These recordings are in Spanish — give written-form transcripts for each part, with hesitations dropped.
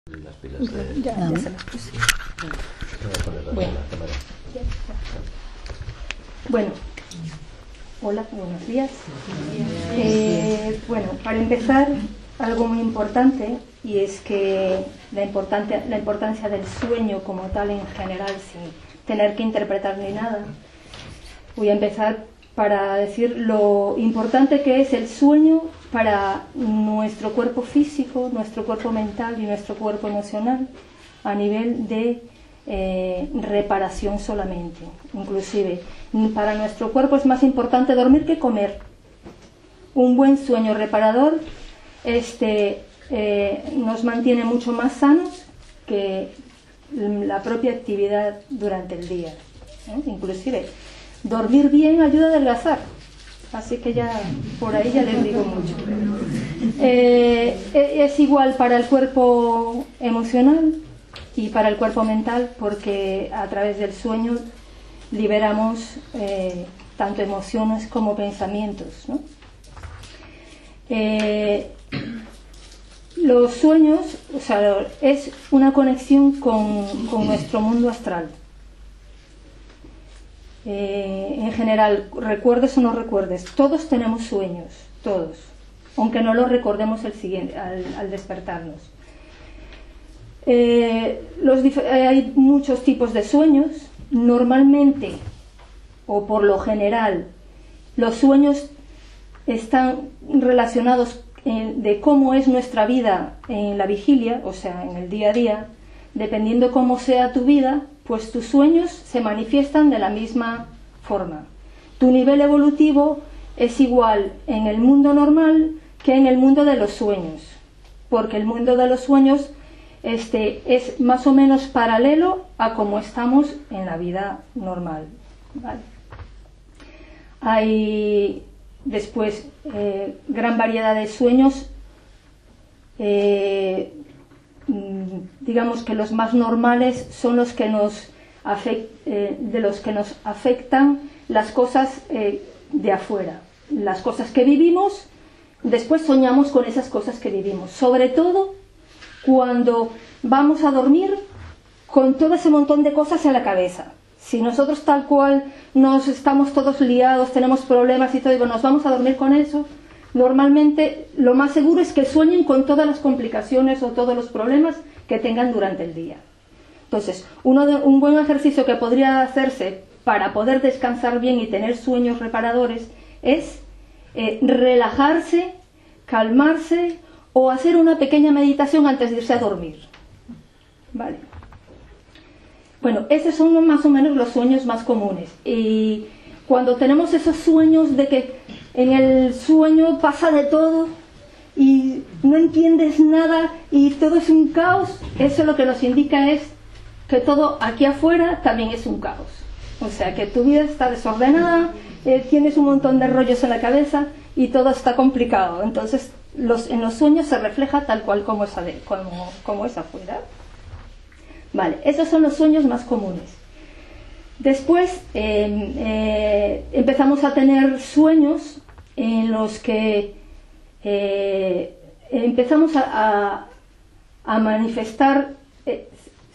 Las pilas de... Ya se las puse. Bueno, hola, buenos días. Bueno, para empezar, algo muy importante, y es que la importancia del sueño como tal en general, sin tener que interpretar ni nada. Voy a empezar para decir lo importante que es el sueño para nuestro cuerpo físico, nuestro cuerpo mental y nuestro cuerpo emocional a nivel de reparación solamente. Inclusive para nuestro cuerpo es más importante dormir que comer. Un buen sueño reparador nos mantiene mucho más sanos que la propia actividad durante el día. Inclusive dormir bien ayuda a adelgazar, así que ya por ahí ya les digo mucho. Es igual para el cuerpo emocional y para el cuerpo mental, porque a través del sueño liberamos tanto emociones como pensamientos, ¿no? Los sueños, o sea, es una conexión con nuestro mundo astral. En general, recuerdes o no recuerdes, todos tenemos sueños, todos, aunque no los recordemos al despertarnos. Hay muchos tipos de sueños. Normalmente, o por lo general, los sueños están relacionados de cómo es nuestra vida en la vigilia, o sea, en el día a día. Dependiendo cómo sea tu vida, pues tus sueños se manifiestan de la misma forma. Tu nivel evolutivo es igual en el mundo normal que en el mundo de los sueños, porque el mundo de los sueños es más o menos paralelo a cómo estamos en la vida normal, ¿vale? Hay después gran variedad de sueños. Digamos que los más normales son los que de los que nos afectan las cosas de afuera, las cosas que vivimos. Después soñamos con esas cosas que vivimos, sobre todo cuando vamos a dormir con todo ese montón de cosas en la cabeza. Si nosotros tal cual nos estamos todos liados, tenemos problemas y todo, y nos vamos a dormir con eso, normalmente lo más seguro es que sueñen con todas las complicaciones o todos los problemas que tengan durante el día. Entonces, un buen ejercicio que podría hacerse para poder descansar bien y tener sueños reparadores es relajarse, calmarse o hacer una pequeña meditación antes de irse a dormir. ¿Vale? Bueno, esos son más o menos los sueños más comunes. Y cuando tenemos esos sueños de que en el sueño pasa de todo y no entiendes nada y todo es un caos, eso lo que nos indica es que todo aquí afuera también es un caos. O sea, que tu vida está desordenada, tienes un montón de rollos en la cabeza y todo está complicado. Entonces, en los sueños se refleja tal cual como es afuera. Vale, esos son los sueños más comunes. Después empezamos a tener sueños en los que empezamos a manifestar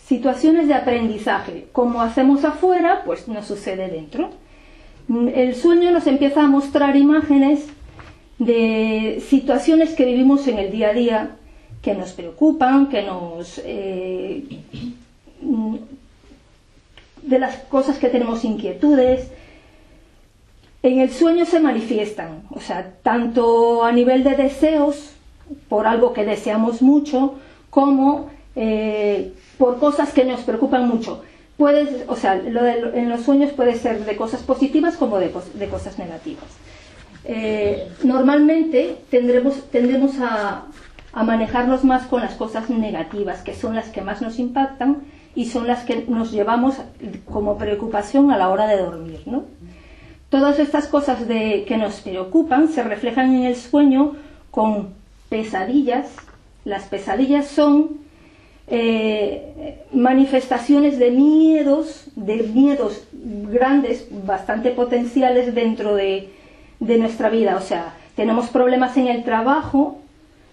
situaciones de aprendizaje. Como hacemos afuera, pues nos sucede dentro. El sueño nos empieza a mostrar imágenes de situaciones que vivimos en el día a día, que nos preocupan, de las cosas que tenemos inquietudes. En el sueño se manifiestan, o sea, tanto a nivel de deseos, por algo que deseamos mucho, como por cosas que nos preocupan mucho. En los sueños puede ser de cosas positivas como de cosas negativas. Normalmente tendremos a manejarnos más con las cosas negativas, que son las que más nos impactan y son las que nos llevamos como preocupación a la hora de dormir, ¿no? Todas estas cosas que nos preocupan se reflejan en el sueño con pesadillas. Las pesadillas son manifestaciones de miedos grandes, bastante potenciales dentro de nuestra vida. O sea, tenemos problemas en el trabajo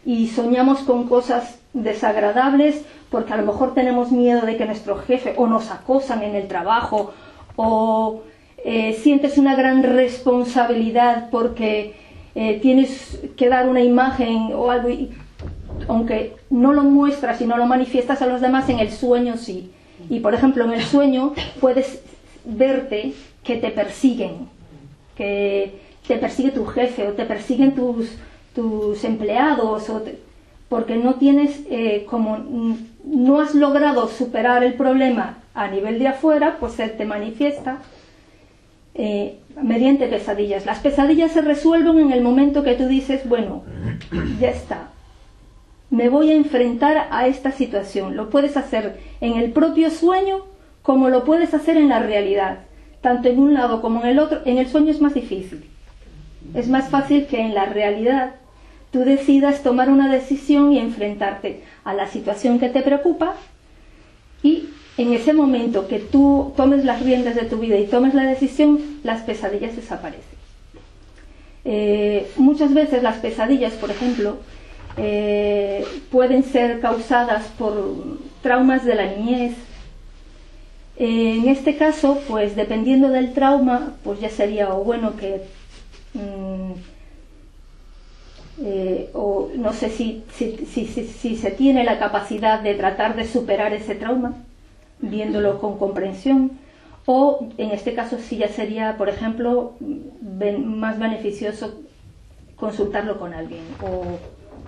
y soñamos con cosas desagradables porque a lo mejor tenemos miedo de que nuestro jefe o nos acosan en el trabajo o sientes una gran responsabilidad porque tienes que dar una imagen o algo, aunque no lo muestras y no lo manifiestas a los demás, en el sueño sí. Y por ejemplo, en el sueño puedes verte que te persiguen, que te persigue tu jefe o te persiguen tus empleados, porque no tienes, como no has logrado superar el problema a nivel de afuera, pues se te manifiesta mediante pesadillas. Las pesadillas se resuelven en el momento que tú dices, bueno, ya está, me voy a enfrentar a esta situación. Lo puedes hacer en el propio sueño como lo puedes hacer en la realidad, tanto en un lado como en el otro. En el sueño es más difícil, es más fácil que en la realidad tú decidas tomar una decisión y enfrentarte a la situación que te preocupa, y en ese momento que tú tomes las riendas de tu vida y tomes la decisión, las pesadillas desaparecen. Muchas veces las pesadillas, por ejemplo, pueden ser causadas por traumas de la niñez. En este caso, pues dependiendo del trauma, pues ya sería o bueno que o no sé si se tiene la capacidad de tratar de superar ese trauma viéndolo con comprensión, o en este caso sí ya sería, por ejemplo, más beneficioso consultarlo con alguien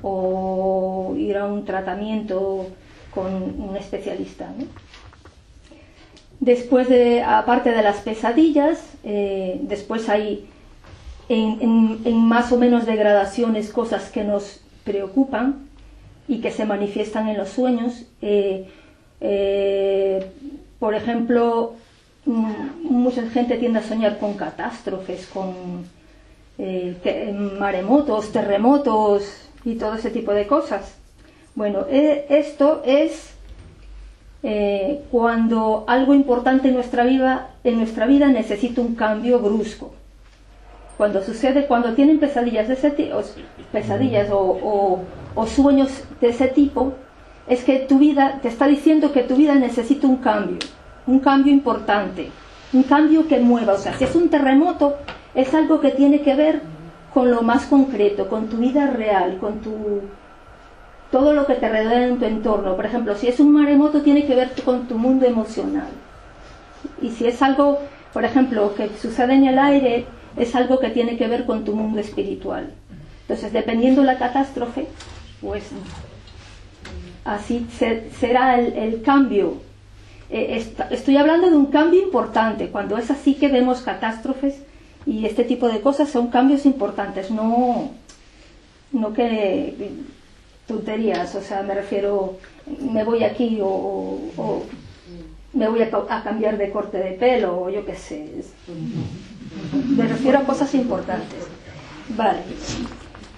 o ir a un tratamiento con un especialista, ¿no? Después aparte de las pesadillas, después hay en más o menos degradaciones cosas que nos preocupan y que se manifiestan en los sueños. Por ejemplo, mucha gente tiende a soñar con catástrofes, con maremotos, terremotos y todo ese tipo de cosas. Bueno, esto es cuando algo importante en nuestra vida necesita un cambio brusco. Cuando tienen pesadillas de ese tipo, o sueños de ese tipo, es que tu vida te está diciendo que tu vida necesita un cambio importante, un cambio que mueva. O sea, si es un terremoto, es algo que tiene que ver con lo más concreto, con tu vida real, con todo lo que te rodea en tu entorno. Por ejemplo, si es un maremoto, tiene que ver con tu mundo emocional. Y si es algo, por ejemplo, que sucede en el aire, es algo que tiene que ver con tu mundo espiritual. Entonces, dependiendo de la catástrofe, pues así será el cambio. Estoy hablando de un cambio importante. Cuando es así que vemos catástrofes y este tipo de cosas, son cambios importantes, no que tonterías. O sea, me refiero, me voy aquí o me voy a cambiar de corte de pelo, o yo qué sé. Me refiero a cosas importantes. Vale.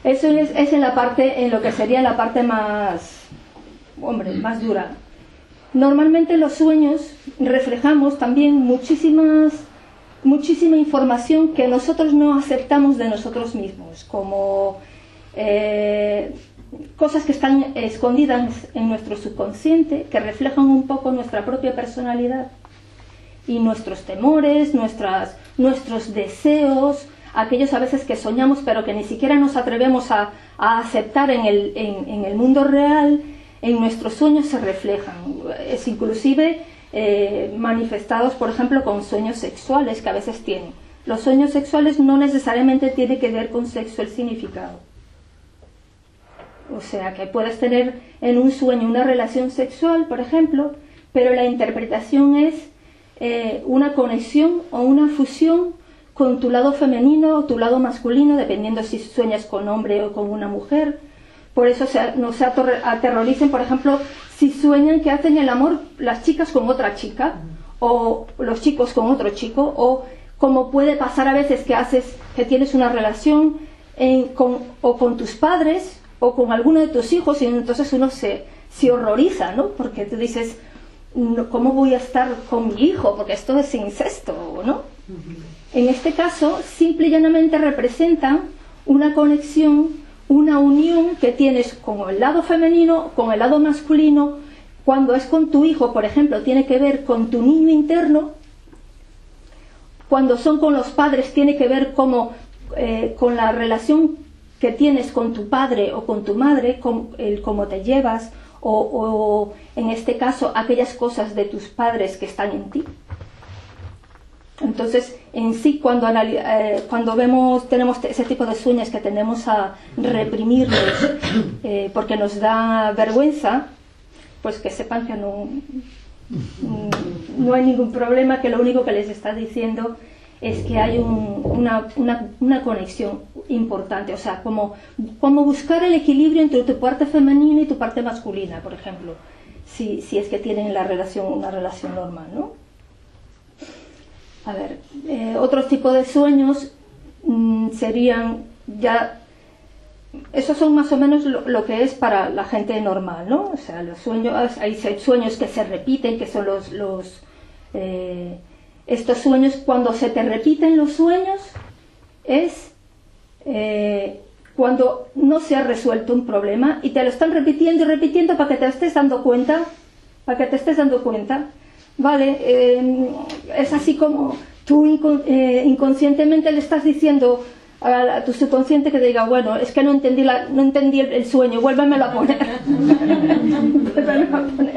Eso es en lo que sería la parte más dura. Normalmente en los sueños reflejamos también muchísima información que nosotros no aceptamos de nosotros mismos, como cosas que están escondidas en nuestro subconsciente, que reflejan un poco nuestra propia personalidad y nuestros temores, nuestros deseos, aquellos a veces que soñamos pero que ni siquiera nos atrevemos a aceptar en el mundo real. En nuestros sueños se reflejan, es inclusive manifestados, por ejemplo, con sueños sexuales que a veces tienen. Los sueños sexuales no necesariamente tienen que ver con sexo el significado. O sea, que puedes tener en un sueño una relación sexual, por ejemplo, pero la interpretación es una conexión o una fusión con tu lado femenino o tu lado masculino, dependiendo si sueñas con hombre o con una mujer. Por eso no se aterroricen, por ejemplo, si sueñan que hacen el amor las chicas con otra chica o los chicos con otro chico, o como puede pasar a veces que tienes una relación con tus padres o con alguno de tus hijos, y entonces uno se horroriza, ¿no? Porque tú dices, ¿cómo voy a estar con mi hijo? Porque esto es incesto, ¿no? En este caso, simple y llanamente representan una conexión, una unión que tienes con el lado femenino, con el lado masculino. Cuando es con tu hijo, por ejemplo, tiene que ver con tu niño interno. Cuando son con los padres, tiene que ver con la relación que tienes con tu padre o con tu madre, con el cómo te llevas, o en este caso, aquellas cosas de tus padres que están en ti. Entonces, en sí, cuando tenemos ese tipo de sueños que tendemos a reprimirlos porque nos da vergüenza, pues que sepan que no hay ningún problema, que lo único que les está diciendo es que hay una conexión importante, o sea, como buscar el equilibrio entre tu parte femenina y tu parte masculina, por ejemplo, si es que tienen una relación normal, ¿no? A ver, otro tipo de sueños serían ya... Esos son más o menos lo que es para la gente normal, ¿no? O sea, los sueños, hay sueños que se repiten, que son estos sueños. Cuando se te repiten los sueños es cuando no se ha resuelto un problema y te lo están repitiendo y repitiendo para que te estés dando cuenta, ¿vale? Es así como tú inconscientemente le estás diciendo a tu subconsciente que te diga, bueno, es que no entendí el sueño, vuélvemelo a poner.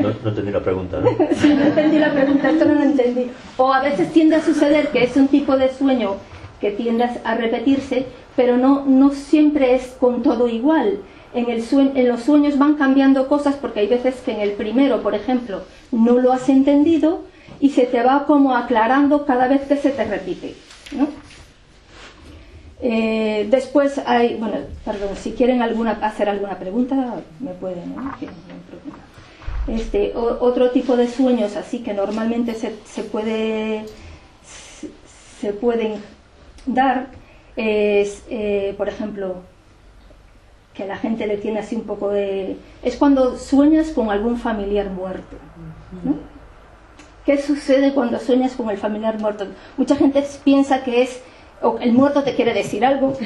No entendí la pregunta, ¿no? Sí, no entendí la pregunta, esto no lo entendí. O a veces tiende a suceder que es un tipo de sueño que tiende a repetirse, pero no siempre es con todo igual. En los sueños van cambiando cosas, porque hay veces que en el primero, por ejemplo, no lo has entendido y se te va como aclarando cada vez que se te repite, ¿no? Después hay, bueno, perdón, si quieren hacer alguna pregunta, me pueden, ¿no? Otro tipo de sueños así que normalmente se pueden dar es, por ejemplo, que la gente le tiene así un poco de... Es cuando sueñas con algún familiar muerto, ¿no? ¿Qué sucede cuando sueñas con el familiar muerto? Mucha gente piensa que es... o el muerto te quiere decir algo,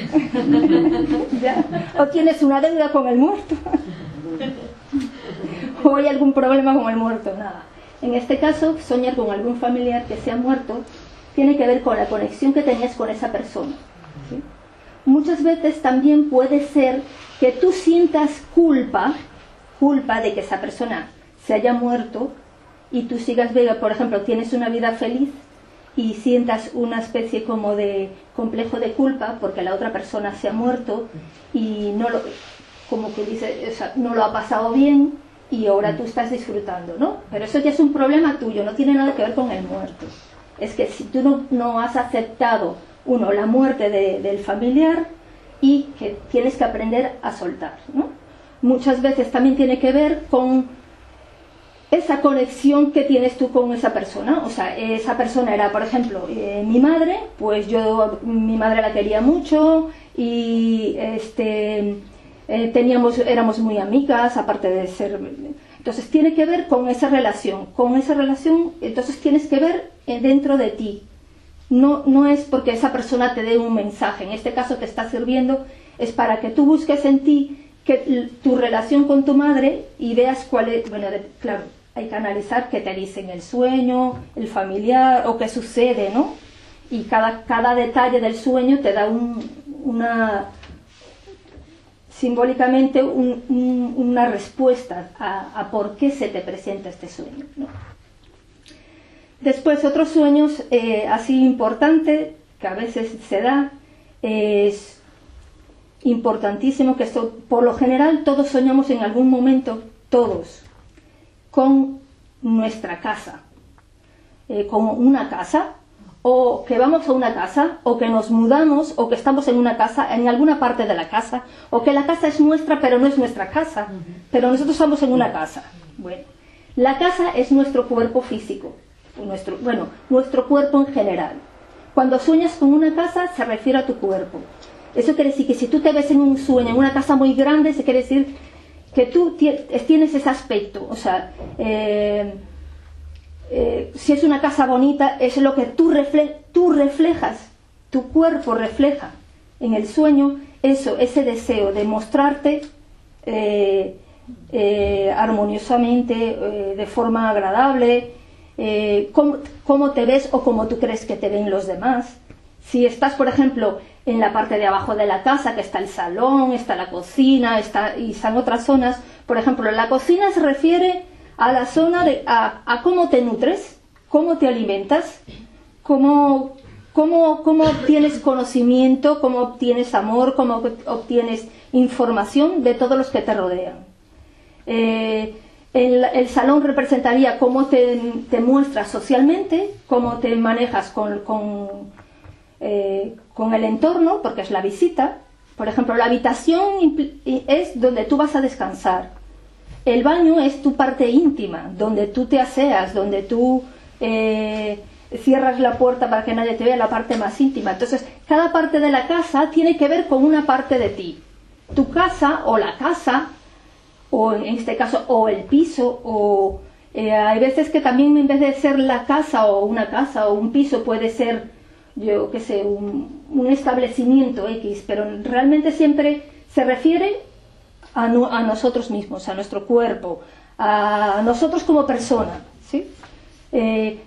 ¿ya? O tienes una deuda con el muerto, o hay algún problema con el muerto, nada. En este caso, soñar con algún familiar que se ha muerto tiene que ver con la conexión que tenías con esa persona, ¿sí? Muchas veces también puede ser que tú sientas culpa de que esa persona se haya muerto y tú sigas viva, por ejemplo, tienes una vida feliz y sientas una especie como de complejo de culpa porque la otra persona se ha muerto y como que dice, o sea, no lo ha pasado bien y ahora tú estás disfrutando, ¿no? Pero eso ya es un problema tuyo, no tiene nada que ver con el muerto. Es que si tú no has aceptado, la muerte del familiar y que tienes que aprender a soltar, ¿no? Muchas veces también tiene que ver con esa conexión que tienes tú con esa persona. O sea, esa persona era, por ejemplo, mi madre, pues mi madre la quería mucho y éramos muy amigas, aparte de ser... Entonces tiene que ver con esa relación, entonces tienes que ver dentro de ti. No es porque esa persona te dé un mensaje, en este caso te está sirviendo, es para que tú busques en ti tu relación con tu madre y veas cuál es, bueno, claro, hay que analizar qué te dice en el sueño, el familiar, o qué sucede, ¿no? Y cada detalle del sueño te da simbólicamente una respuesta a por qué se te presenta este sueño, ¿no? Después, otros sueños así importante que a veces se da, es importantísimo que esto, por lo general todos soñamos en algún momento, todos, con nuestra casa, con una casa, o que vamos a una casa, o que nos mudamos, o que estamos en una casa, en alguna parte de la casa, o que la casa es nuestra pero no es nuestra casa, pero nosotros estamos en una casa. Bueno, la casa es nuestro cuerpo físico, nuestro cuerpo en general. Cuando sueñas con una casa se refiere a tu cuerpo. Eso quiere decir que si tú te ves en un sueño en una casa muy grande, se quiere decir que tú tienes ese aspecto. O sea, si es una casa bonita, es lo que tú reflejas, tu cuerpo refleja en el sueño eso, ese deseo de mostrarte armoniosamente, de forma agradable, cómo te ves o cómo tú crees que te ven los demás. Si estás, por ejemplo, en la parte de abajo de la casa, que está el salón, está la cocina, y están otras zonas. Por ejemplo, la cocina se refiere a la zona a cómo te nutres, cómo te alimentas, cómo obtienes conocimiento, cómo obtienes amor, cómo obtienes información de todos los que te rodean. El salón representaría cómo te muestras socialmente, cómo te manejas con el entorno, porque es la visita. Por ejemplo, la habitación es donde tú vas a descansar. El baño es tu parte íntima, donde tú te aseas, donde tú cierras la puerta para que nadie te vea, la parte más íntima. Entonces, cada parte de la casa tiene que ver con una parte de ti. Tu casa o la casa, o en este caso, o el piso, o hay veces que también en vez de ser la casa o una casa o un piso puede ser, yo qué sé, un establecimiento X, pero realmente siempre se refiere a nosotros mismos, a nuestro cuerpo, a nosotros como persona, ¿sí?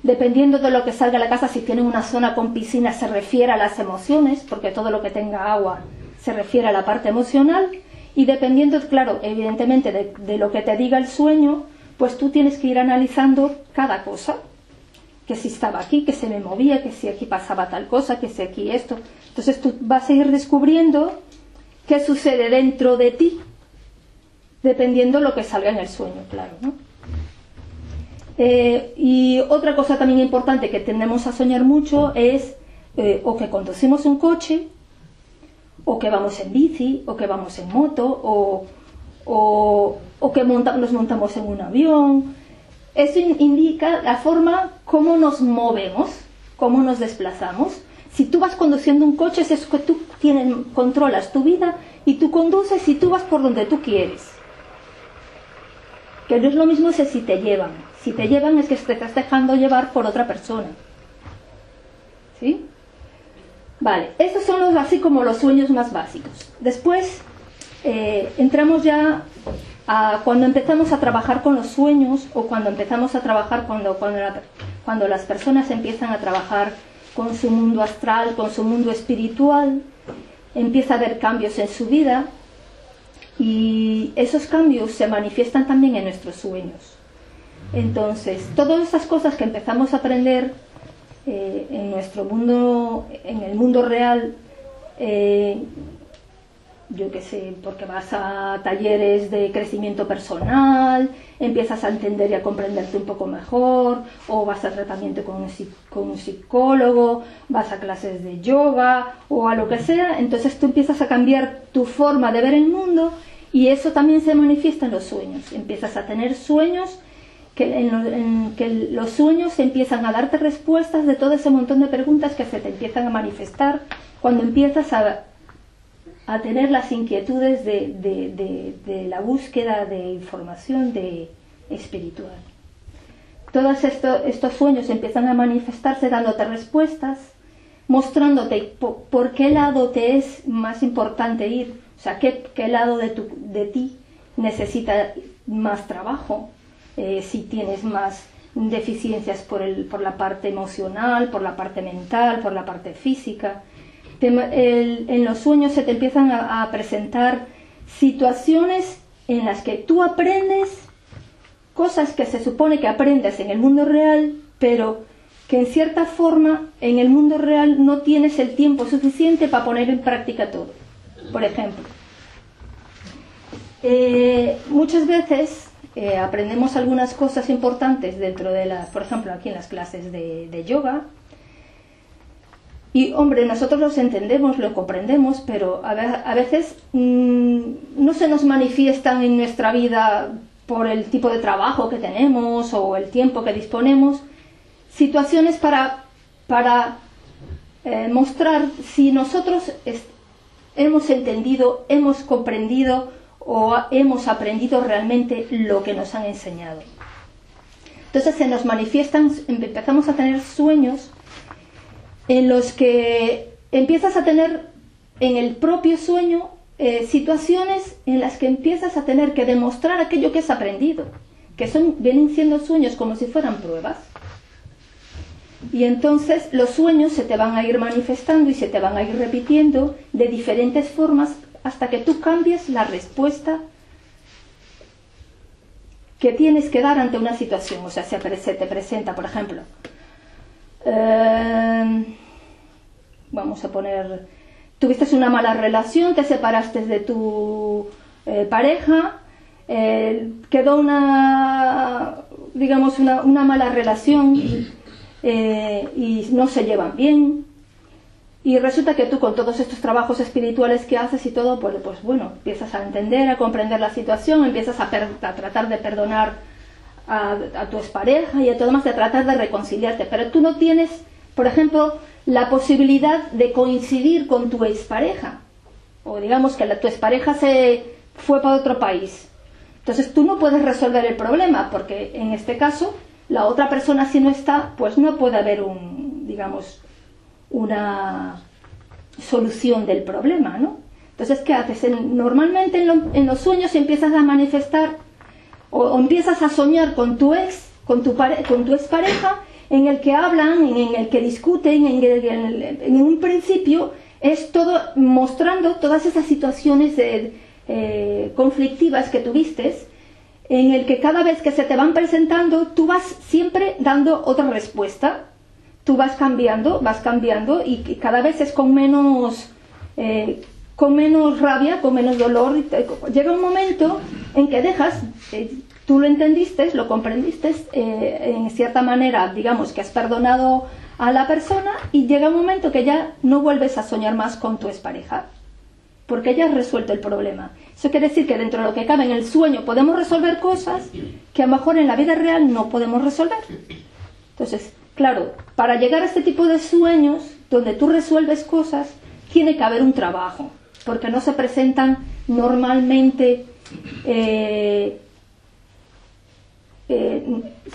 Dependiendo de lo que salga de la casa, si tiene una zona con piscina se refiere a las emociones, porque todo lo que tenga agua se refiere a la parte emocional, y dependiendo, claro, evidentemente de lo que te diga el sueño, pues tú tienes que ir analizando cada cosa, que si estaba aquí, que se me movía, que si aquí pasaba tal cosa, que si aquí esto. Entonces tú vas a ir descubriendo qué sucede dentro de ti, dependiendo lo que salga en el sueño, claro, ¿no? Y otra cosa también importante que tendemos a soñar mucho es o que conducimos un coche, o que vamos en bici, o que vamos en moto, o que nos montamos en un avión. Eso indica la forma como nos movemos, cómo nos desplazamos. Si tú vas conduciendo un coche, es que tú controlas tu vida y tú conduces y tú vas por donde tú quieres. Que no es lo mismo si te llevan. Si te llevan es que te estás dejando llevar por otra persona. ¿Sí? Vale, estos son así como los sueños más básicos. Después entramos ya a cuando empezamos a trabajar con los sueños, o cuando empezamos a trabajar cuando las personas empiezan a trabajar con su mundo astral, con su mundo espiritual, empieza a haber cambios en su vida, y esos cambios se manifiestan también en nuestros sueños. Entonces, todas esas cosas que empezamos a aprender en nuestro mundo, en el mundo real, yo qué sé, porque vas a talleres de crecimiento personal, empiezas a entender y a comprenderte un poco mejor, o vas a tratamiento con un psicólogo, vas a clases de yoga o a lo que sea, entonces tú empiezas a cambiar tu forma de ver el mundo, y eso también se manifiesta en los sueños. Empiezas a tener sueños en que los sueños empiezan a darte respuestas de todo ese montón de preguntas que se te empiezan a manifestar cuando empiezas a tener las inquietudes de la búsqueda de información espiritual. Todos estos sueños empiezan a manifestarse dándote respuestas, mostrándote por qué lado te es más importante ir, o sea, qué lado de ti necesita más trabajo, si tienes más deficiencias por la parte emocional, por la parte mental, por la parte física. En los sueños se te empiezan a presentar situaciones en las que tú aprendes cosas que se supone que aprendes en el mundo real, pero que en cierta forma en el mundo real no tienes el tiempo suficiente para poner en práctica todo. Por ejemplo, muchas veces aprendemos algunas cosas importantes dentro por ejemplo, aquí en las clases de yoga. Y, hombre, nosotros los entendemos, lo comprendemos, pero a veces no se nos manifiestan en nuestra vida por el tipo de trabajo que tenemos o el tiempo que disponemos, situaciones para mostrar si nosotros hemos entendido, hemos comprendido o hemos aprendido realmente lo que nos han enseñado. Entonces se nos manifiestan, empezamos a tener sueños en los que empiezas a tener en el propio sueño situaciones en las que empiezas a tener que demostrar aquello que has aprendido, que vienen siendo sueños como si fueran pruebas. Y entonces los sueños se te van a ir manifestando y se te van a ir repitiendo de diferentes formas hasta que tú cambies la respuesta que tienes que dar ante una situación. O sea, se te presenta, por ejemplo, vamos a poner, tuviste una mala relación, te separaste de tu pareja, quedó una mala relación y no se llevan bien, y resulta que tú, con todos estos trabajos espirituales que haces y todo, pues bueno, empiezas a entender, a comprender la situación, empiezas a tratar de perdonar a tu expareja y a todo demás, de tratar de reconciliarte, pero tú no tienes, por ejemplo, la posibilidad de coincidir con tu expareja, o digamos que tu expareja se fue para otro país. Entonces tú no puedes resolver el problema, porque en este caso la otra persona, si no está, pues no puede haber una solución del problema, ¿no? Entonces, ¿qué haces? Normalmente en los sueños empiezas a manifestar o empiezas a soñar con tu ex, con tu expareja, en el que hablan, en el que discuten, en un principio es todo mostrando todas esas situaciones conflictivas que tuviste, en el que cada vez que se te van presentando, tú vas siempre dando otra respuesta, tú vas cambiando y cada vez es con menos rabia, con menos dolor. Llega un momento en que dejas, tú lo entendiste, lo comprendiste, en cierta manera, digamos que has perdonado a la persona, y llega un momento que ya no vuelves a soñar más con tu expareja, porque ya has resuelto el problema. Eso quiere decir que dentro de lo que cabe en el sueño podemos resolver cosas que a lo mejor en la vida real no podemos resolver. Entonces, claro, para llegar a este tipo de sueños donde tú resuelves cosas, tiene que haber un trabajo, porque no se presentan normalmente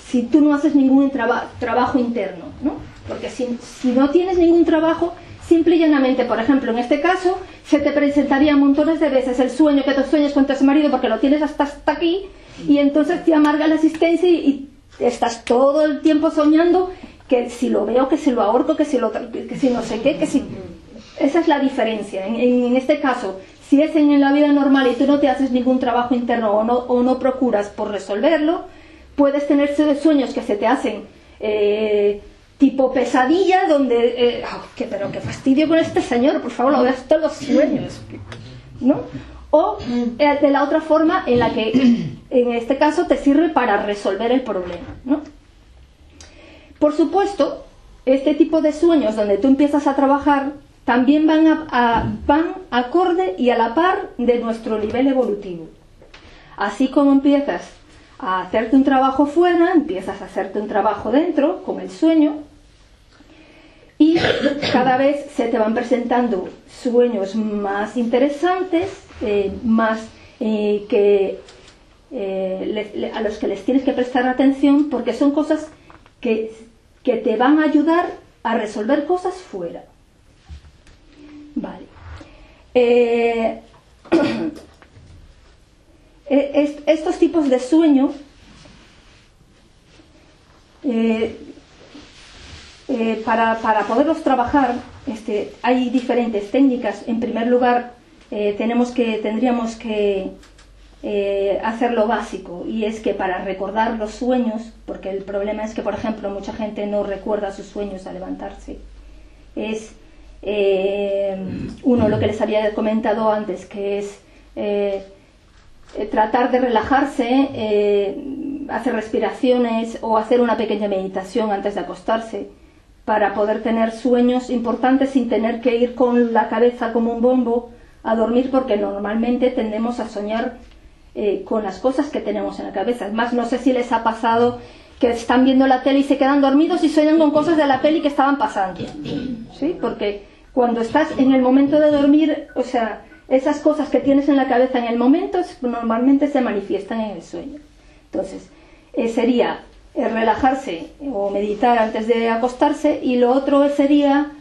si tú no haces ningún trabajo interno, ¿no? Porque si no tienes ningún trabajo, simple y llanamente, por ejemplo, en este caso, se te presentaría montones de veces el sueño que tú sueñas con tu exmarido, porque lo tienes hasta aquí, y entonces te amarga la existencia y estás todo el tiempo soñando que si lo veo, que si lo ahorco, que si no sé qué, que si... Esa es la diferencia. En este caso, si es en la vida normal y tú no te haces ningún trabajo interno o no procuras por resolverlo, puedes tener sueños que se te hacen tipo pesadilla, donde pero qué fastidio con este señor, por favor, lo veas todos los sueños, ¿no? O de la otra forma, en la que en este caso te sirve para resolver el problema, ¿no? Por supuesto, este tipo de sueños donde tú empiezas a trabajar también van acorde y a la par de nuestro nivel evolutivo. Así como empiezas a hacerte un trabajo fuera, empiezas a hacerte un trabajo dentro, con el sueño, y cada vez se te van presentando sueños más interesantes, a los que les tienes que prestar atención, porque son cosas que te van a ayudar a resolver cosas fuera. Vale. Estos tipos de sueño para poderlos trabajar, hay diferentes técnicas. En primer lugar, tendríamos que hacer lo básico, y es que para recordar los sueños, porque el problema es que, por ejemplo, mucha gente no recuerda sus sueños al levantarse, es lo que les había comentado antes, que es tratar de relajarse, hacer respiraciones o hacer una pequeña meditación antes de acostarse, para poder tener sueños importantes sin tener que ir con la cabeza como un bombo a dormir, porque normalmente tendemos a soñar con las cosas que tenemos en la cabeza. Además, no sé si les ha pasado que están viendo la tele y se quedan dormidos y sueñan con cosas de la peli que estaban pasando, ¿sí? Porque cuando estás en el momento de dormir, o sea, esas cosas que tienes en la cabeza en el momento normalmente se manifiestan en el sueño. Entonces, sería relajarse o meditar antes de acostarse, y lo otro sería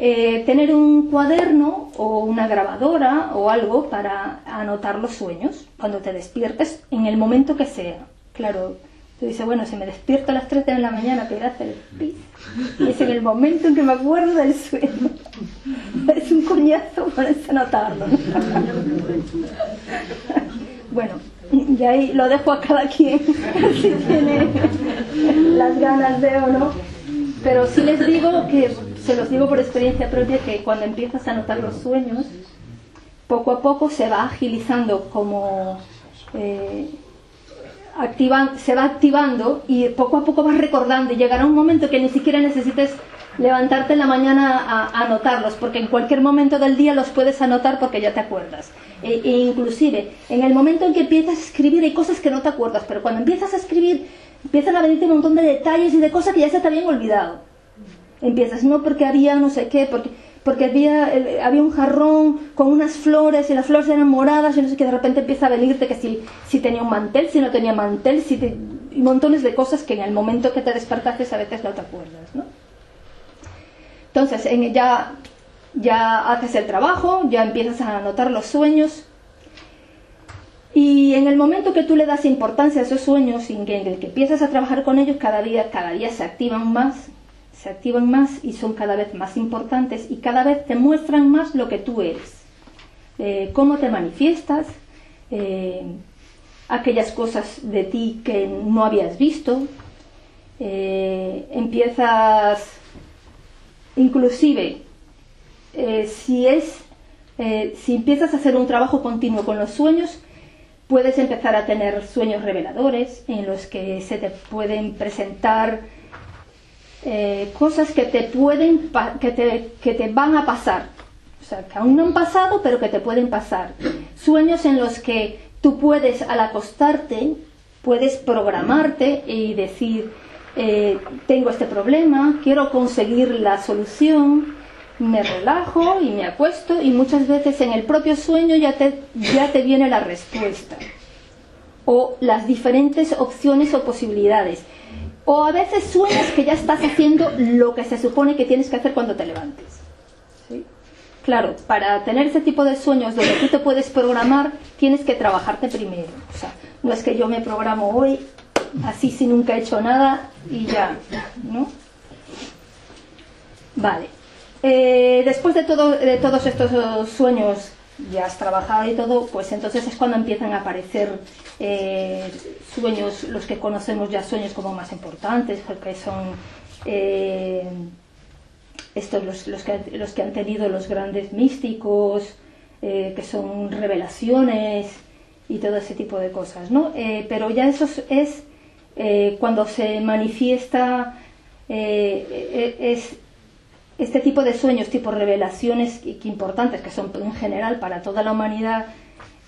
tener un cuaderno o una grabadora o algo para anotar los sueños cuando te despiertes, en el momento que sea. Claro, tú dices, bueno, si me despierto a las 3 de la mañana para ir a hacer el pis, y es en el momento en que me acuerdo del sueño. Es un coñazo ponerse a anotarlo, ¿no? Bueno, y ahí lo dejo a cada quien si tiene las ganas de o no, pero sí les digo que, se los digo por experiencia propia, que cuando empiezas a anotar los sueños, poco a poco se va agilizando, como se va activando, y poco a poco vas recordando, y llegará un momento que ni siquiera necesites levantarte en la mañana a anotarlos, porque en cualquier momento del día los puedes anotar porque ya te acuerdas. E inclusive en el momento en que empiezas a escribir hay cosas que no te acuerdas, pero cuando empiezas a escribir empiezan a venirte un montón de detalles y de cosas que ya se te habían olvidado. Empiezas, no porque había no sé qué, porque había un jarrón con unas flores y las flores eran moradas y no sé qué, de repente empieza a venirte que si tenía un mantel, si no tenía mantel, y montones de cosas que en el momento que te despertaste a veces no te acuerdas, ¿no? Entonces, ya haces el trabajo, ya empiezas a anotar los sueños, y en el momento que tú le das importancia a esos sueños y en el que empiezas a trabajar con ellos, cada día se activan más y son cada vez más importantes y cada vez te muestran más lo que tú eres, cómo te manifiestas, aquellas cosas de ti que no habías visto, empiezas inclusive si empiezas a hacer un trabajo continuo con los sueños, puedes empezar a tener sueños reveladores en los que se te pueden presentar cosas que te van a pasar, o sea, que aún no han pasado pero que te pueden pasar. Sueños en los que tú puedes, al acostarte, puedes programarte y decir, tengo este problema, quiero conseguir la solución, me relajo y me acuesto, y muchas veces en el propio sueño ya te viene la respuesta o las diferentes opciones o posibilidades, o a veces sueñas que ya estás haciendo lo que se supone que tienes que hacer cuando te levantes, ¿sí? Claro, para tener ese tipo de sueños donde tú te puedes programar, tienes que trabajarte primero. O sea, no es que yo me programo hoy así si nunca he hecho nada y ya, ¿no? Vale. Después de todos estos sueños ya has trabajado y todo, pues entonces es cuando empiezan a aparecer sueños, los que conocemos ya sueños como más importantes, porque son estos los que han tenido los grandes místicos, que son revelaciones y todo ese tipo de cosas, ¿no? Pero ya eso es cuando se manifiesta este tipo de sueños, tipo revelaciones que importantes, que son en general para toda la humanidad,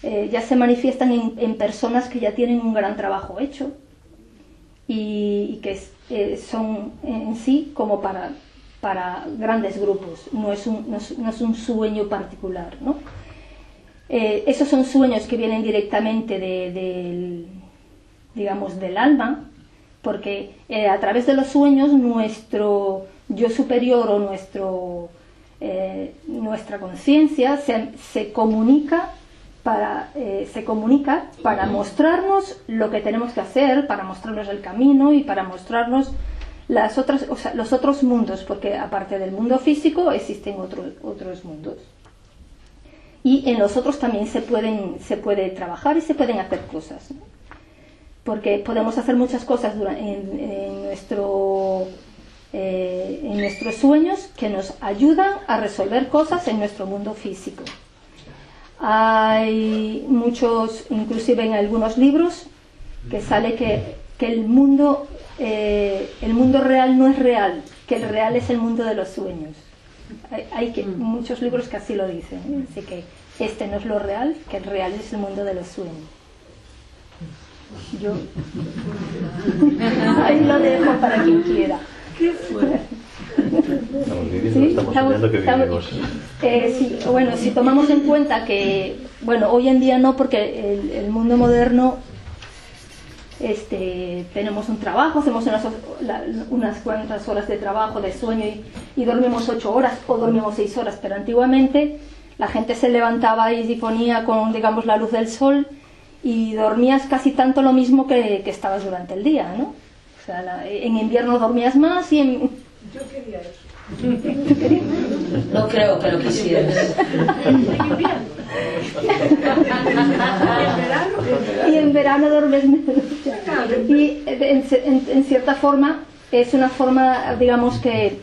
ya se manifiestan en personas que ya tienen un gran trabajo hecho y que son en sí como para grandes grupos, no es un sueño particular, ¿no? Esos son sueños que vienen directamente del alma, porque a través de los sueños nuestro yo superior o nuestra conciencia se comunica para mostrarnos lo que tenemos que hacer, para mostrarnos el camino y para mostrarnos los otros mundos, porque aparte del mundo físico existen otros mundos. Y en los otros también se puede trabajar y se pueden hacer cosas, ¿no? Porque podemos hacer muchas cosas en nuestros sueños que nos ayudan a resolver cosas en nuestro mundo físico. Hay muchos, inclusive en algunos libros, que sale que el mundo real no es real, que el real es el mundo de los sueños. Hay muchos libros que así lo dicen, ¿eh? Así que este no es lo real, que el real es el mundo de los sueños. Yo ahí lo dejo para quien quiera. Estamos viviendo, estamos soñando que vivimos. Sí, bueno, si tomamos en cuenta que, bueno, hoy en día no, porque el mundo moderno tenemos un trabajo, hacemos unas cuantas horas de trabajo, de sueño y dormimos 8 horas o dormimos 6 horas, pero antiguamente la gente se levantaba y se ponía con, digamos, la luz del sol y dormías casi tanto lo mismo que estabas durante el día, ¿no? O sea, en invierno dormías más y en... Yo quería eso. No creo que lo quisieras. Y en verano duermes menos. Y en cierta forma es una forma, digamos, que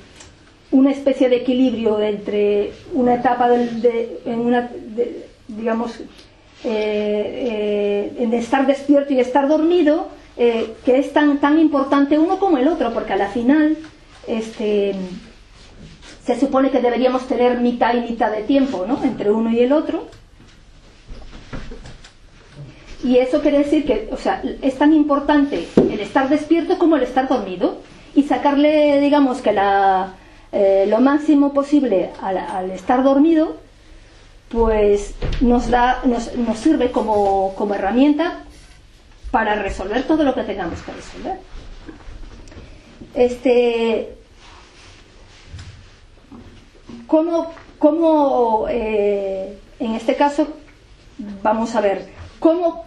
una especie de equilibrio entre una etapa digamos, en estar despierto y estar dormido, que es tan importante uno como el otro, porque a la final se supone que deberíamos tener mitad y mitad de tiempo, ¿no?, entre uno y el otro. Y eso quiere decir que, o sea, es tan importante el estar despierto como el estar dormido, y sacarle, digamos, que lo máximo posible al estar dormido, pues nos sirve como herramienta para resolver todo lo que tengamos que resolver. ¿Cómo en este caso vamos a ver cómo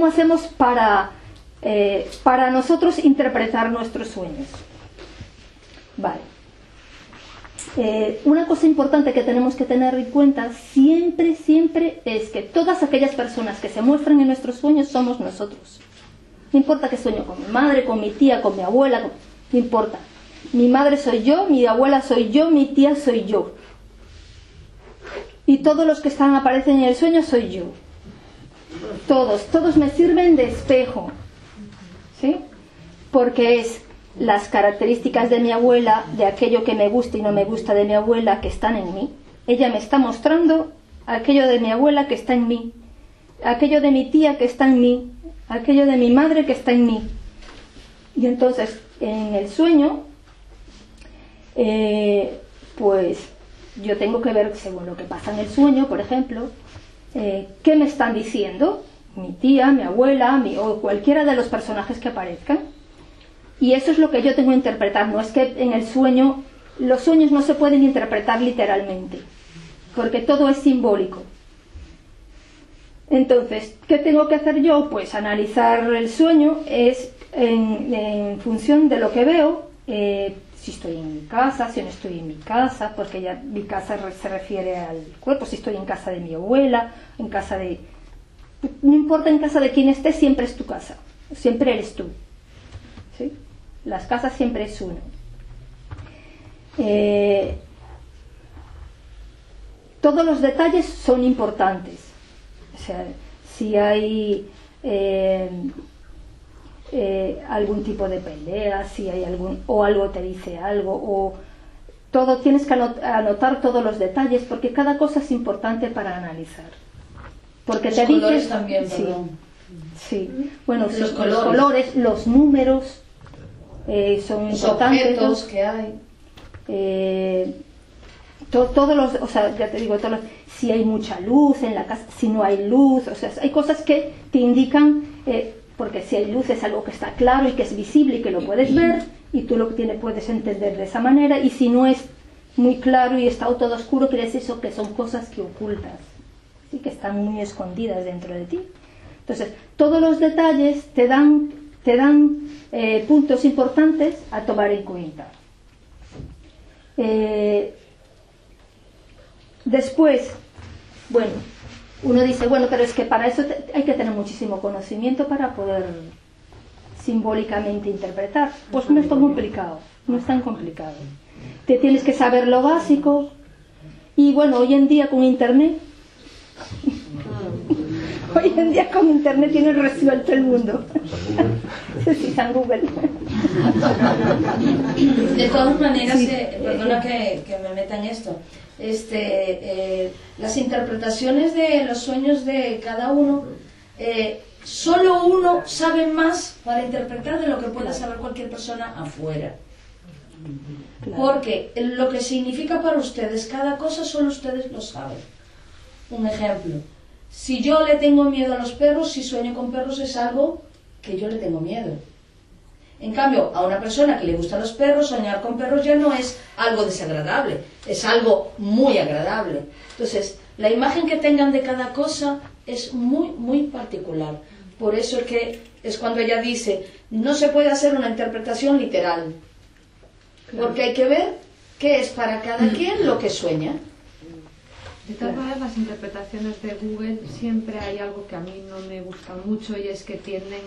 hacemos para nosotros interpretar nuestros sueños? Vale. Una cosa importante que tenemos que tener en cuenta siempre es que todas aquellas personas que se muestran en nuestros sueños somos nosotros. No importa que sueño con mi madre, con mi tía, con mi abuela, no importa. Mi madre soy yo, mi abuela soy yo, mi tía soy yo. Y todos los que aparecen en el sueño soy yo. Todos me sirven de espejo, ¿sí? Porque es las características de mi abuela, de aquello que me gusta y no me gusta de mi abuela, que están en mí. Ella me está mostrando aquello de mi abuela que está en mí, aquello de mi tía que está en mí, aquello de mi madre que está en mí. Y entonces, en el sueño, pues yo tengo que ver, según lo que pasa en el sueño, por ejemplo, qué me están diciendo mi tía, mi abuela, o cualquiera de los personajes que aparezcan. Y eso es lo que yo tengo que interpretar. No es que en el sueño, los sueños no se pueden interpretar literalmente, porque todo es simbólico. Entonces, ¿qué tengo que hacer yo? Pues analizar el sueño es en función de lo que veo, si estoy en mi casa, si no estoy en mi casa, porque ya mi casa se refiere al cuerpo, si estoy en casa de mi abuela, en casa de... No importa en casa de quién estés, siempre es tu casa, siempre eres tú, ¿sí? Las casas siempre es uno. Todos los detalles son importantes. O sea, si hay algún tipo de pelea, si hay o algo te dice algo, o todo, tienes que anotar todos los detalles, porque cada cosa es importante para analizar. Porque los te colores dices también, sí, perdón. sí. Bueno, Los los colores, los números son los importantes. objetos que hay. Todos los, o sea, ya te digo, si hay mucha luz en la casa, si no hay luz, o sea, hay cosas que te indican, porque si hay luz es algo que está claro y que es visible y que lo puedes ver y tú lo puedes entender de esa manera, y si no es muy claro y está todo oscuro, quiere decir eso que son cosas que ocultas, ¿sí? Que están muy escondidas dentro de ti. Entonces, todos los detalles te dan puntos importantes a tomar en cuenta. Después, bueno, uno dice, bueno, pero es que para eso hay que tener muchísimo conocimiento para poder simbólicamente interpretar. Pues no es tan complicado, no es tan complicado. Te tienes que saber lo básico, y bueno, hoy en día con internet tienes resuelto el mundo. Sí, San Google. De todas maneras, Sí. Perdona que me meta en esto. Las interpretaciones de los sueños de cada uno, solo uno sabe más para interpretar de lo que pueda saber cualquier persona afuera. Claro. Porque lo que significa para ustedes cada cosa solo ustedes lo saben. Un ejemplo: si yo le tengo miedo a los perros, si sueño con perros es algo que yo le tengo miedo. En cambio, a una persona que le gustan los perros, soñar con perros ya no es algo desagradable, es algo muy agradable. Entonces, la imagen que tengan de cada cosa es muy, muy particular. Por eso es cuando ella dice, no se puede hacer una interpretación literal, porque hay que ver qué es para cada quien lo que sueña. De todas maneras, las interpretaciones de Google siempre hay algo que a mí no me gusta mucho, y es que tienden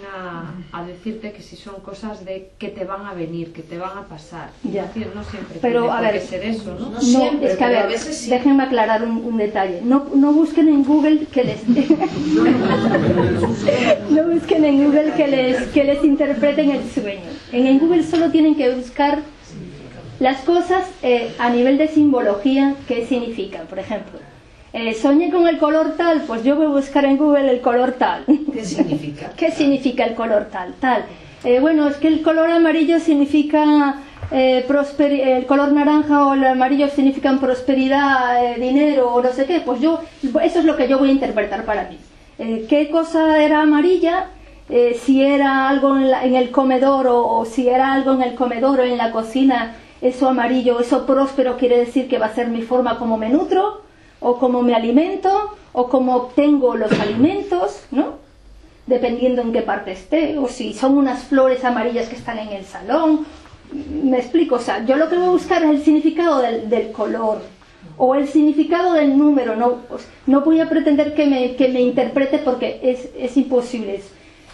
a decirte que si son cosas de que te van a venir, que te van a pasar. Ya. No siempre pero tiene a por ver, qué ser eso, ¿no? No siempre, es que a pero ver, a veces sí. déjenme aclarar un detalle. No busquen en Google que les no busquen en Google que les interpreten el sueño. En Google solo tienen que buscar las cosas a nivel de simbología, qué significan. Por ejemplo, soñé con el color tal, pues yo voy a buscar en Google el color tal. ¿Qué significa? ¿Qué significa el color tal? Bueno, es que el color amarillo significa el color naranja o el amarillo significan prosperidad, dinero o no sé qué. Pues eso es lo que yo voy a interpretar para mí. ¿Qué cosa era amarilla? Si era algo en el comedor o si era algo en el comedor o en la cocina, eso amarillo, eso próspero quiere decir que va a ser mi forma como me nutro o como me alimento o como obtengo los alimentos, ¿no? Dependiendo en qué parte esté, o si son unas flores amarillas que están en el salón. Me explico, o sea, yo lo que voy a buscar es el significado del color o el significado del número. No voy a pretender que me interprete porque es imposible.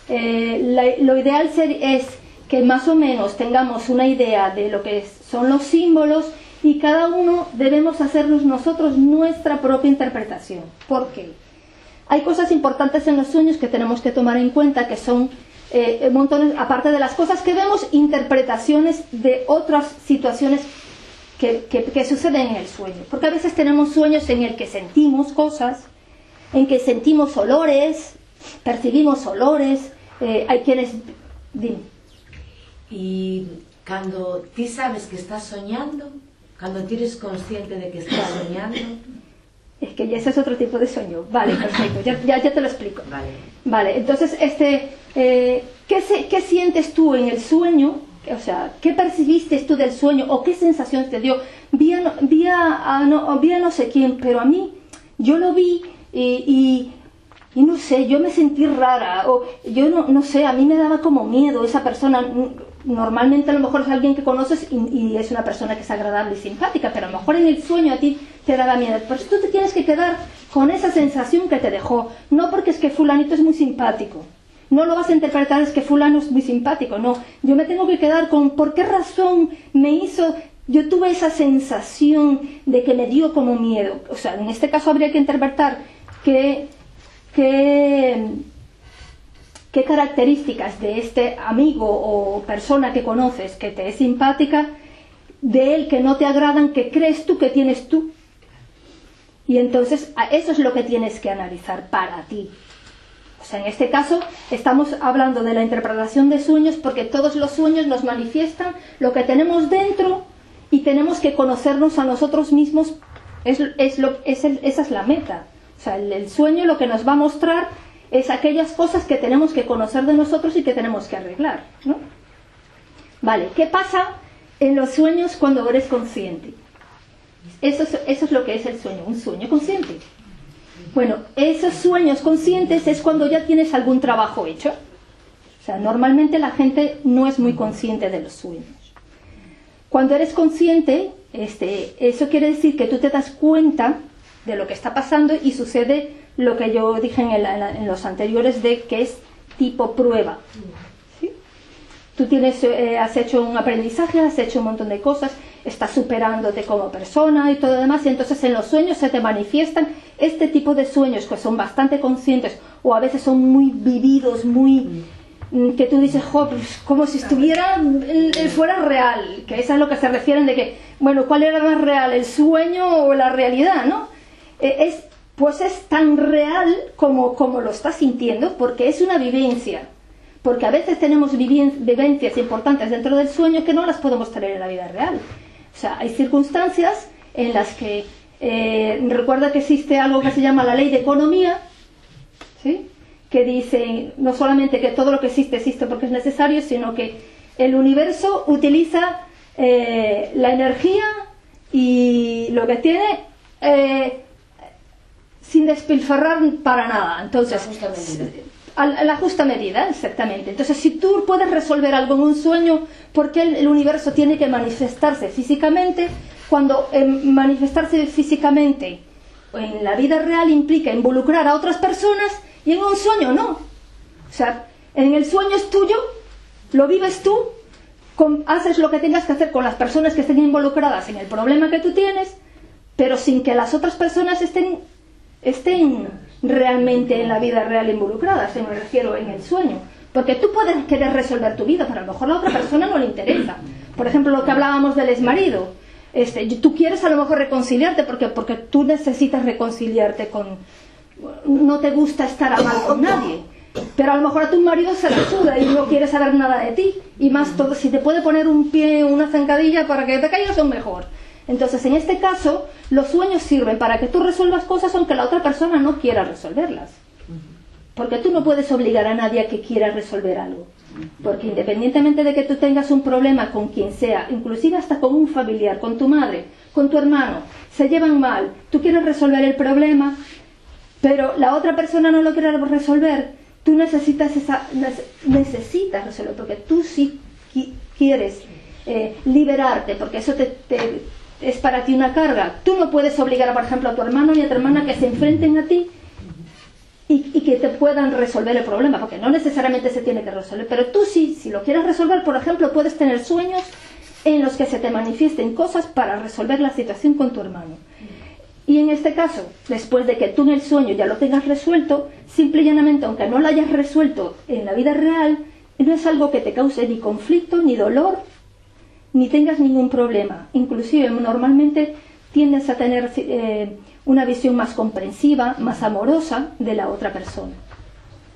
Lo ideal es que más o menos tengamos una idea de lo que son los símbolos, y cada uno debemos hacernos nosotros nuestra propia interpretación. ¿Por qué? Hay cosas importantes en los sueños que tenemos que tomar en cuenta, que son montones, aparte de las cosas que vemos, interpretaciones de otras situaciones que suceden en el sueño. Porque a veces tenemos sueños en el que sentimos cosas, en que sentimos olores, percibimos olores, hay quienes... Dime. Y cuando tú sabes que estás soñando, cuando tú eres consciente de que estás soñando... Es que ya ese es otro tipo de sueño. Vale, perfecto, ya te lo explico. Vale, entonces, ¿qué sientes tú en el sueño? O sea, ¿qué percibiste tú del sueño? ¿O qué sensación te dio? Vi a no sé quién, pero a mí, yo lo vi y no sé, yo me sentí rara, o yo no sé, a mí me daba como miedo esa persona. Normalmente a lo mejor es alguien que conoces y es una persona que es agradable y simpática, pero a lo mejor en el sueño a ti te daba miedo. Pues tú te tienes que quedar con esa sensación que te dejó, no porque es que fulanito es muy simpático, no lo vas a interpretar es que fulano es muy simpático, no, yo me tengo que quedar con por qué razón yo tuve esa sensación de que me dio como miedo. O sea, en este caso habría que interpretar qué características de este amigo o persona que conoces que te es simpática, de él que no te agradan, que crees tú que tienes tú. Y entonces eso es lo que tienes que analizar para ti. O sea, en este caso estamos hablando de la interpretación de sueños, porque todos los sueños nos manifiestan lo que tenemos dentro y tenemos que conocernos a nosotros mismos. Esa es la meta. O sea, el sueño lo que nos va a mostrar es aquellas cosas que tenemos que conocer de nosotros y que tenemos que arreglar, ¿no? Vale, ¿qué pasa en los sueños cuando eres consciente? Eso es lo que es el sueño, un sueño consciente. Bueno, esos sueños conscientes es cuando ya tienes algún trabajo hecho. O sea, normalmente la gente no es muy consciente de los sueños. Cuando eres consciente, eso quiere decir que tú te das cuenta de lo que está pasando y sucede lo que yo dije en los anteriores, de que es tipo prueba. ¿Sí? Tú has hecho un aprendizaje, has hecho un montón de cosas, estás superándote como persona y todo lo demás, y entonces en los sueños se te manifiestan este tipo de sueños que son bastante conscientes, o a veces son muy vividos, muy que tú dices, pues, como si estuviera fuera real, que es a lo que se refieren de que, bueno, ¿cuál era más real, el sueño o la realidad, no? Pues es tan real como lo estás sintiendo, porque es una vivencia. Porque a veces tenemos vivencias importantes dentro del sueño que no las podemos tener en la vida real. O sea, hay circunstancias en las que recuerda que existe algo que se llama la ley de economía, ¿sí? que dicen no solamente que todo lo que existe existe porque es necesario, sino que el universo utiliza la energía y lo que tiene sin despilfarrar para nada. Entonces, la justa medida, exactamente. Entonces, si tú puedes resolver algo en un sueño, ¿por qué el universo tiene que manifestarse físicamente? Cuando manifestarse físicamente en la vida real implica involucrar a otras personas, y en un sueño no. O sea, en el sueño es tuyo, lo vives tú, haces lo que tengas que hacer con las personas que estén involucradas en el problema que tú tienes, pero sin que las otras personas estén realmente en la vida real involucradas, me refiero en el sueño. Porque tú puedes querer resolver tu vida, pero a lo mejor a la otra persona no le interesa. Por ejemplo, lo que hablábamos del exmarido. Tú quieres a lo mejor reconciliarte porque tú necesitas reconciliarte no te gusta estar a mal con nadie, pero a lo mejor a tu marido se le suda y no quiere saber nada de ti, y más todo, si te puede poner un pie, una zancadilla para que te caigas, son mejor. Entonces, en este caso, los sueños sirven para que tú resuelvas cosas aunque la otra persona no quiera resolverlas, porque tú no puedes obligar a nadie a que quiera resolver algo, porque independientemente de que tú tengas un problema con quien sea, inclusive hasta con un familiar, con tu madre, con tu hermano, se llevan mal, tú quieres resolver el problema, pero la otra persona no lo quiere resolver, tú necesitas resolver, porque tú sí quieres liberarte, porque eso es para ti una carga. Tú no puedes obligar, por ejemplo, a tu hermano y a tu hermana que se enfrenten a ti y que te puedan resolver el problema, porque no necesariamente se tiene que resolver, pero tú sí, si lo quieres resolver, por ejemplo, puedes tener sueños en los que se te manifiesten cosas para resolver la situación con tu hermano. Y en este caso, después de que tú en el sueño ya lo tengas resuelto, simple y llanamente, aunque no lo hayas resuelto en la vida real, no es algo que te cause ni conflicto, ni dolor, ni tengas ningún problema. Inclusive, normalmente tiendes a tener una visión más comprensiva, más amorosa de la otra persona,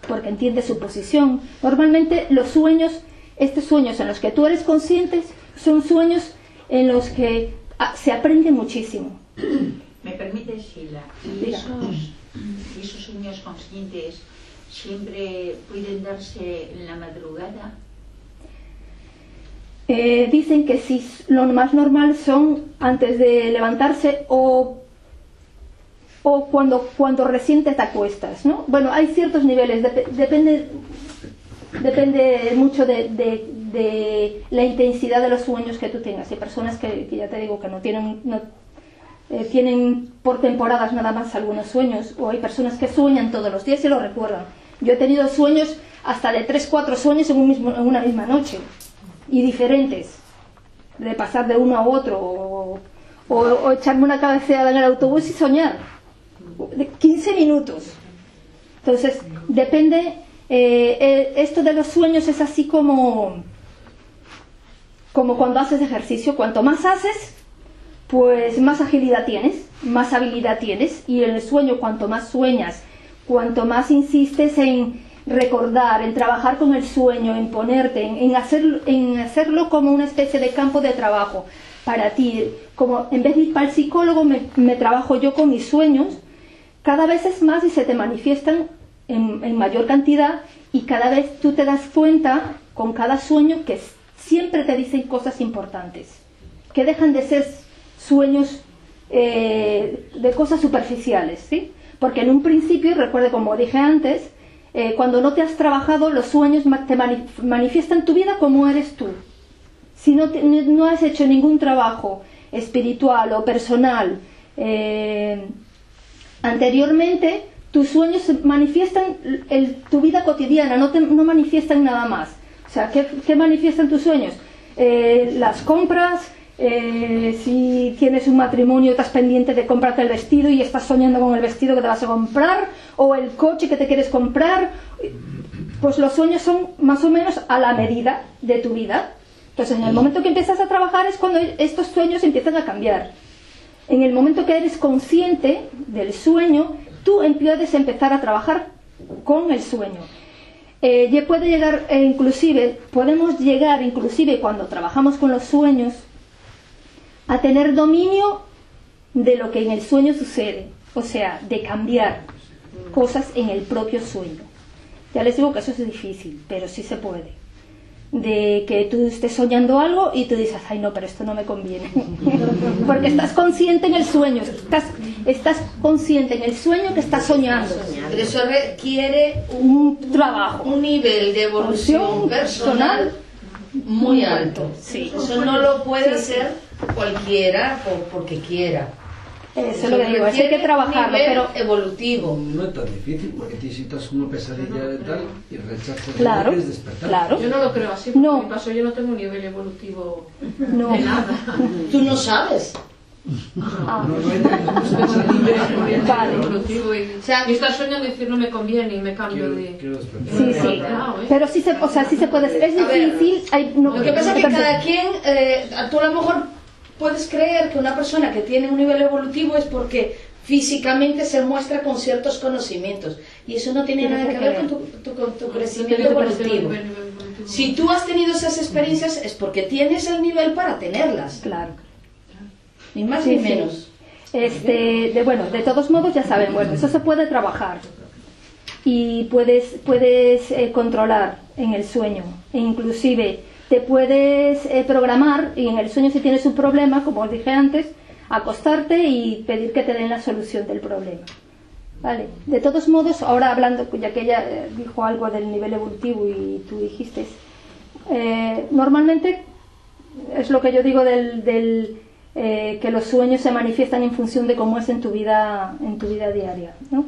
porque entiendes su posición. Normalmente los sueños, estos sueños en los que tú eres consciente, son sueños en los que se aprende muchísimo. ¿Me permite, Sheila? ¿Y esos sueños conscientes siempre pueden darse en la madrugada? Dicen que sí, lo más normal son antes de levantarse o cuando recién te acuestas, ¿no? Bueno, hay ciertos niveles, depende mucho de la intensidad de los sueños que tú tengas. Hay personas que ya te digo que tienen por temporadas nada más algunos sueños, o hay personas que sueñan todos los días y lo recuerdan. Yo he tenido sueños hasta de 3-4 sueños en una misma noche, y diferentes, de pasar de uno a otro, o echarme una cabeceada en el autobús y soñar de 15 minutos. Entonces depende, esto de los sueños es así como cuando haces ejercicio. Cuanto más haces, pues más agilidad tienes, más habilidad tienes, y en el sueño, cuanto más sueñas, cuanto más insistes en recordar, en trabajar con el sueño, en ponerte, en hacerlo como una especie de campo de trabajo para ti, como en vez de ir para el psicólogo, me trabajo yo con mis sueños, cada vez es más y se te manifiestan en mayor cantidad, y cada vez tú te das cuenta con cada sueño que siempre te dicen cosas importantes, que dejan de ser sueños de cosas superficiales, ¿sí? Porque en un principio, recuerde, como dije antes, cuando no te has trabajado, los sueños te manifiestan tu vida como eres tú. Si no has hecho ningún trabajo espiritual o personal anteriormente, tus sueños manifiestan tu vida cotidiana, no manifiestan nada más. O sea, ¿qué manifiestan tus sueños? Las compras. Si tienes un matrimonio, estás pendiente de comprarte el vestido y estás soñando con el vestido que te vas a comprar, o el coche que te quieres comprar, pues los sueños son más o menos a la medida de tu vida. Entonces, en el momento que empiezas a trabajar es cuando estos sueños empiezan a cambiar. En el momento que eres consciente del sueño, tú puedes empezar a trabajar con el sueño. Podemos llegar inclusive cuando trabajamos con los sueños a tener dominio de lo que en el sueño sucede, o sea, de cambiar cosas en el propio sueño. Ya les digo que eso es difícil, pero sí se puede. De que tú estés soñando algo y tú dices, ay no, pero esto no me conviene. Porque estás consciente en el sueño, estás consciente en el sueño que estás soñando. Pero eso requiere Un trabajo, un nivel de evolución personal muy alto. Sí. Eso no lo puede hacer cualquiera porque quiera. Eso es lo que digo, eso hay que trabajarlo, pero evolutivo. No es tan difícil, porque ti si estás una pesadilla de tal y rechazas claro, quieres despertar. claro. Yo no lo creo así, porque No. en mi caso yo no tengo un nivel evolutivo No. de nada. Tú no sabes. Ah, No tengo Un nivel Vale. evolutivo y, O sea, y estar soñando y decir no me conviene y me cambio de... quiero despertar. sí, sí. Pero sí se, o sea, sí se puede hacer. Es A ver, difícil. No, Lo que pasa es que cada quien, tú a lo mejor puedes creer que una persona que tiene un nivel evolutivo es porque físicamente se muestra con ciertos conocimientos y eso no tiene nada que ver con tu crecimiento evolutivo. Si tú has tenido esas experiencias es porque tienes el nivel para tenerlas, Claro. ni más Sí, ni sí. menos. Bueno, de todos modos ya saben, bueno, eso se puede trabajar y puedes controlar en el sueño e inclusive te puedes programar y en el sueño si tienes un problema, como os dije antes, acostarte y pedir que te den la solución del problema. Vale. De todos modos, ahora hablando, ya que ella dijo algo del nivel evolutivo y tú dijiste, normalmente es lo que yo digo que los sueños se manifiestan en función de cómo es en tu vida diaria, ¿no?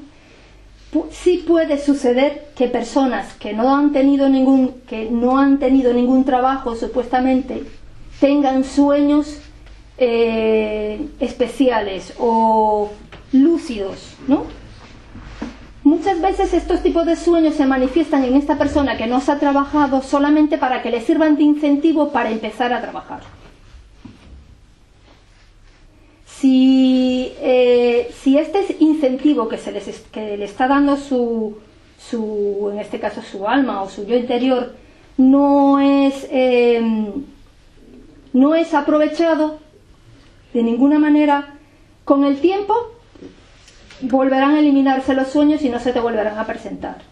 Sí puede suceder que personas que no han tenido ningún trabajo supuestamente tengan sueños especiales o lúcidos, ¿no? Muchas veces estos tipos de sueños se manifiestan en esta persona que no se ha trabajado solamente para que le sirvan de incentivo para empezar a trabajar. Si este incentivo que le está dando en este caso su alma o su yo interior no es aprovechado de ninguna manera, con el tiempo volverán a eliminarse los sueños y no se te volverán a presentar.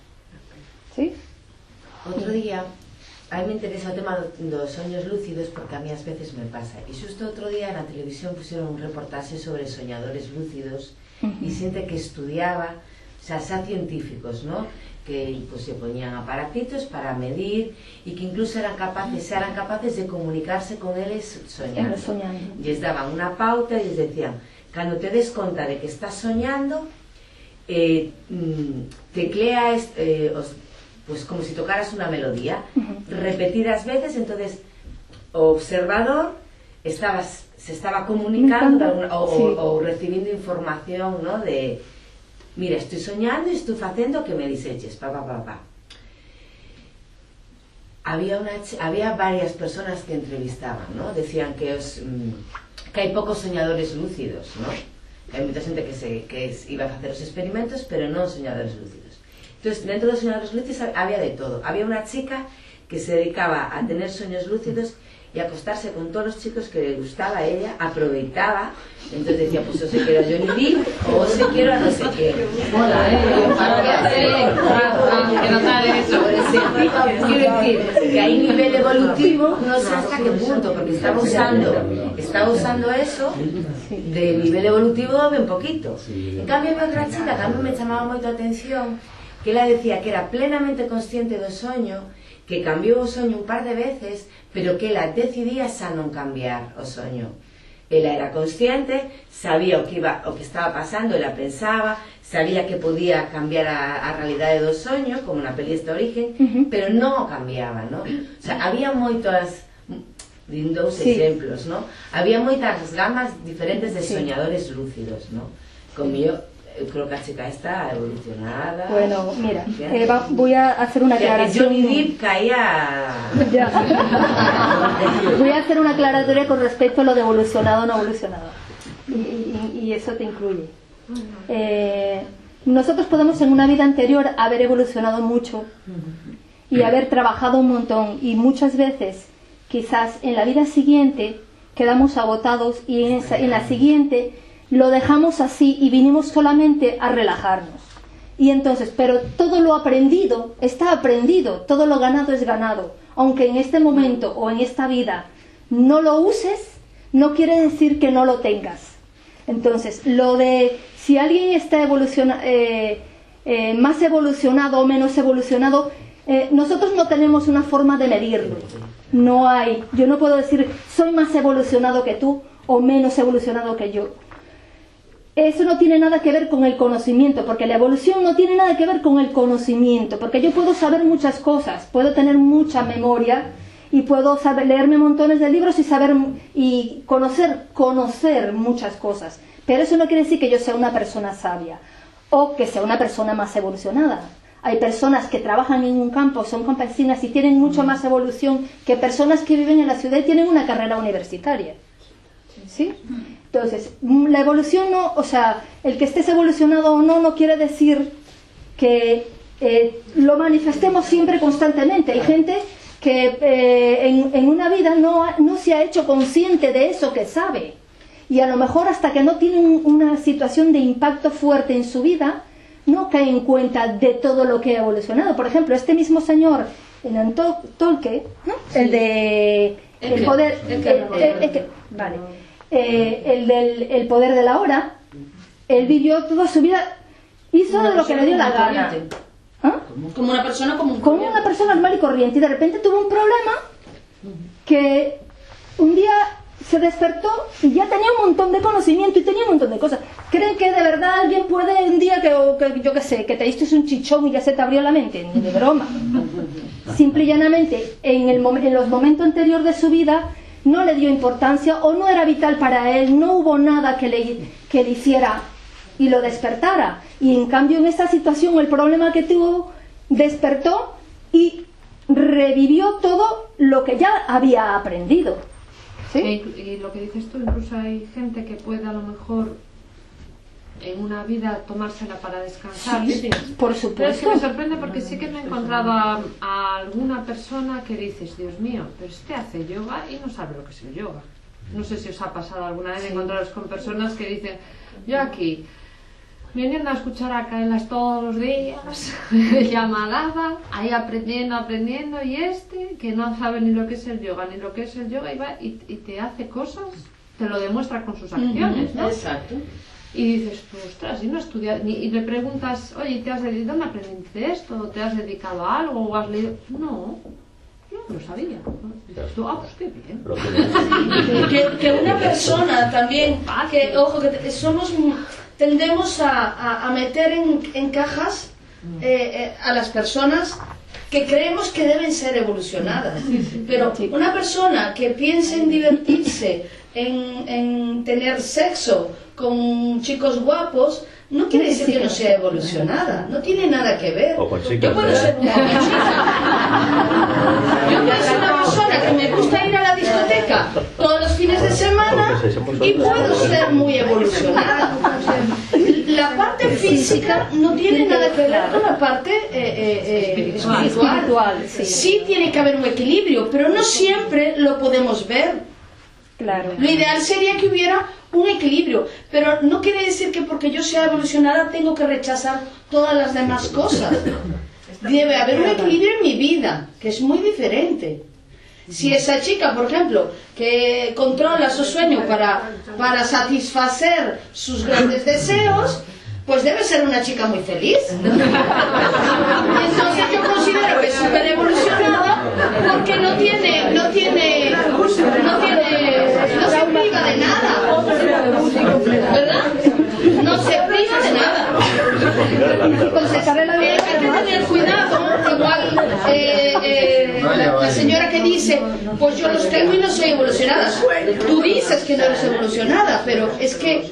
¿Sí? Outro día, a mí me interesa o tema dos soños lúcidos porque a mí ás veces me pasa. E xusto outro día na televisión pusieron un reportaxe sobre soñadores lúcidos e xente que estudiaba, o sea, xa científicos, ¿no? Que pues, se poñían aparatitos para medir e que incluso eran capaces de comunicarse con eles soñando. Les daban unha pauta e les decían, cando te des conta de que estás soñando, teclea pues como si tocaras una melodía repetidas veces, entonces o observador se estaba comunicando ou recibindo información, ¿no? De mira, estoy soñando e estou facendo que me diseches, había varias personas que entrevistaban, ¿no? Decían que hai poucos soñadores lúcidos, ¿no? Hai moita xente que iba a facer os experimentos, pero non soñadores lúcidos. Entonces, dentro dos soñadores lúcidos había de todo. Había unha chica que se dedicaba a tener sueños lúcidos y acostarse con todos los chicos que le gustaba a ella, aproveitaba, entonces decía, pues o se quiero a Johnny Depp o se quiero a no sé qué. Mola, que notar eso. Quiero decir, que hay nivel evolutivo, no sé hasta qué punto, porque estaba usando eso de nivel evolutivo ben poquito. En cambio, había outra chica que a mí me chamaba moito a atención, que ela decía que era plenamente consciente do soño, que cambiou o soño un par de veces, pero que ela decidía xa non cambiar o soño. Ela era consciente, sabía o que estaba pasando, ela pensaba, sabía que podía cambiar a realidade do soño, como na peli esta Origen, pero non o cambiaba, ¿no? O sea, había moitas, dous exemplos, ¿no? Había moitas gamas diferentes de soñadores lúcidos, ¿no? Como yo creo que a chica está evolucionada. Bueno, mira, voy a hacer una aclaración. Johnny Depp caía... Voy a hacer una aclaratoria con respecto a lo de evolucionado o no evolucionado. Y eso te incluye. Nosotros podemos en una vida anterior haber evolucionado mucho y haber trabajado un montón, y muchas veces quizás en la vida siguiente quedamos agotados y en la siguiente lo dejamos así y vinimos solamente a relajarnos. Y entonces, pero todo lo aprendido está aprendido, todo lo ganado es ganado. Aunque en este momento o en esta vida no lo uses, no quiere decir que no lo tengas. Entonces, lo de si alguien está más evolucionado o menos evolucionado, nosotros no tenemos una forma de medirlo. No hay. Yo no puedo decir soy más evolucionado que tú o menos evolucionado que yo. Eso no tiene nada que ver con el conocimiento, porque la evolución no tiene nada que ver con el conocimiento, porque yo puedo saber muchas cosas, puedo tener mucha memoria y puedo leerme montones de libros y saber y conocer muchas cosas, pero eso no quiere decir que yo sea una persona sabia o que sea una persona más evolucionada. Hay personas que trabajan en un campo, son campesinas y tienen mucho más evolución que personas que viven en la ciudad y tienen una carrera universitaria. ¿Sí? Entonces, la evolución no, o sea, el que estés evolucionado o no, no quiere decir que lo manifestemos siempre constantemente. Hay gente que en una vida no se ha hecho consciente de eso que sabe. Y a lo mejor hasta que no tiene una situación de impacto fuerte en su vida, no cae en cuenta de todo lo que ha evolucionado. Por ejemplo, este mismo señor, en Tolkien, ¿no? Sí. El de el poder, vale. El poder de la hora, él vivió toda su vida, hizo lo que le dio la gana. ¿Ah? Como una persona común. Como una persona normal y corriente, y de repente tuvo un problema que un día se despertó y ya tenía un montón de conocimiento y tenía un montón de cosas. ¿Creen que de verdad alguien puede un día que yo qué sé, que te diste un chichón y ya se te abrió la mente? Ni de broma. Simple y llanamente, en los momentos anteriores de su vida no le dio importancia o no era vital para él, no hubo nada que le hiciera y lo despertara. Y en cambio en esta situación el problema que tuvo despertó y revivió todo lo que ya había aprendido. ¿Sí? Y lo que dices tú, incluso hay gente que puede a lo mejor en una vida tomársela para descansar. Sí, por supuesto. Pero es que me sorprende porque sí que me he encontrado a alguna persona que dices, Dios mío, pero este hace yoga y no sabe lo que es el yoga. No sé si os ha pasado alguna vez encontraros con personas que dicen, yo aquí viniendo a escuchar a Caelas todos los días, llamadaba, ahí aprendiendo, y que no sabe ni lo que es el yoga, y va y te hace cosas, te lo demuestra con sus acciones, ¿no? Exacto. Y dices, pues, ostras, y no estudias, y le preguntas, oye, ¿dónde aprendiste esto? ¿Te has dedicado a algo? ¿O has leído? No, yo no lo sabía. Dices tú, pues qué bien. Que una persona también, que ojo, que tendemos a meter en cajas a las personas que creemos que deben ser evolucionadas. Pero una persona que piense en divertirse, en tener sexo con chicos guapos, no quiere decir que no sea evolucionada, no tiene nada que ver. Yo puedo ser una Yo puedo ser una persona que me gusta ir a la discoteca todos los fines de semana y puedo ser muy evolucionada. La parte física no tiene nada que ver con la parte espiritual. Sí tiene que haber un equilibrio, pero no siempre lo podemos ver. Claro. Lo ideal sería que hubiera un equilibrio, pero no quiere decir que porque yo sea evolucionada tengo que rechazar todas las demás cosas. Debe haber un equilibrio en mi vida, que es muy diferente. Si esa chica, por ejemplo, que controla su sueño para satisfacer sus grandes deseos, pues debe ser una chica muy feliz. Y entonces yo considero que es súper evolucionada porque no se priva de nada, ¿verdad? No se priva de nada. Entonces hay que tener cuidado. Igual la señora que dice, pues yo los tengo y no soy evolucionada. Tú dices que no eres evolucionada, pero es que,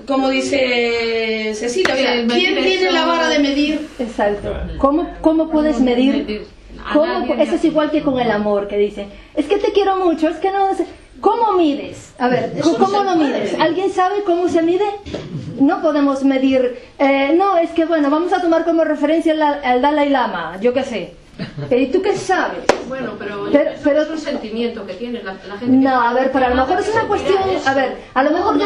como dice Cecilia, mira, ¿quién tiene la vara de medir? Exacto. ¿Cómo puedes medir? Eso es igual que con el amor, que dicen, es que te quiero mucho, es que no sé. ¿Cómo mides? A ver, ¿cómo lo mides? ¿Alguien sabe cómo se mide? No podemos medir. No, es que bueno, vamos a tomar como referencia al Dalai Lama, yo qué sé. ¿Y tú qué sabes? Bueno, pero es un sentimiento que tienes la gente. No, a ver, pero a lo mejor es una cuestión, a ver, a lo mejor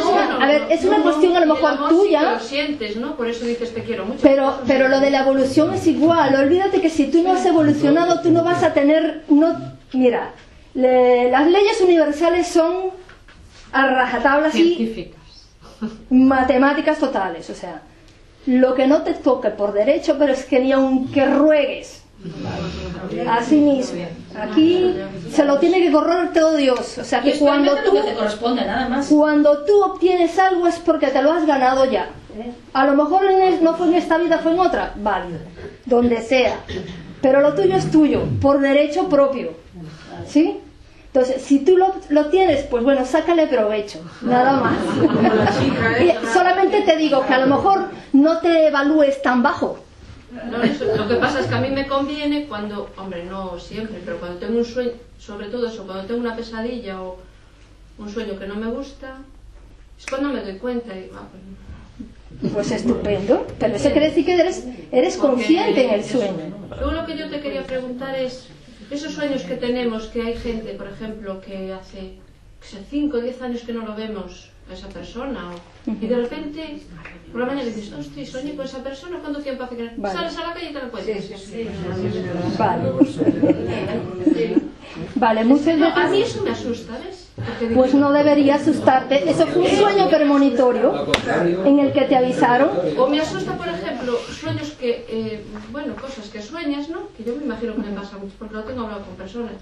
es una cuestión a lo mejor tuya. Sí que lo sientes, ¿no? Por eso dices te quiero mucho. Pero lo de la evolución es igual. Olvídate que si tú no has evolucionado, tú no vas a tener, mira, las leyes universales son a rajatabla así, científicas, matemáticas totales, o sea, lo que no te toque por derecho, pero es que ni aunque ruegues. Así mismo, aquí se lo tiene que correr todo Dios, o sea que cuando lo que te corresponde, nada más. Cuando tú obtienes algo es porque te lo has ganado ya. A lo mejor no fue en esta vida, fue en otra, vale, donde sea, pero lo tuyo es tuyo, por derecho propio, ¿sí? Entonces, si tú lo tienes, pues bueno, sácale provecho, nada más. Y solamente te digo que a lo mejor no te evalúes tan bajo. No, eso, lo que pasa es que a mí me conviene cuando, hombre, no siempre, pero cuando tengo un sueño, sobre todo eso, cuando tengo una pesadilla o un sueño que no me gusta, es cuando me doy cuenta y pues estupendo, pero eso quiere decir que eres consciente en el sueño. Luego lo que yo te quería preguntar es, esos sueños que tenemos, que hay gente, por ejemplo, que hace 5 o 10 años que no lo vemos a esa persona, y de repente por la mañana dices, hostia, soñé con esa persona, ¿cuánto tiempo hace que no? Sales a la calle y te lo cuentas? Vale, muchas veces... A mí eso me asusta, ¿ves? Pues no debería asustarte. Eso fue un sueño premonitorio en el que te avisaron. O me asusta, por ejemplo, sueños que, bueno, cosas que sueñas, ¿no? Que yo me imagino que me pasa mucho, porque lo tengo hablado con personas,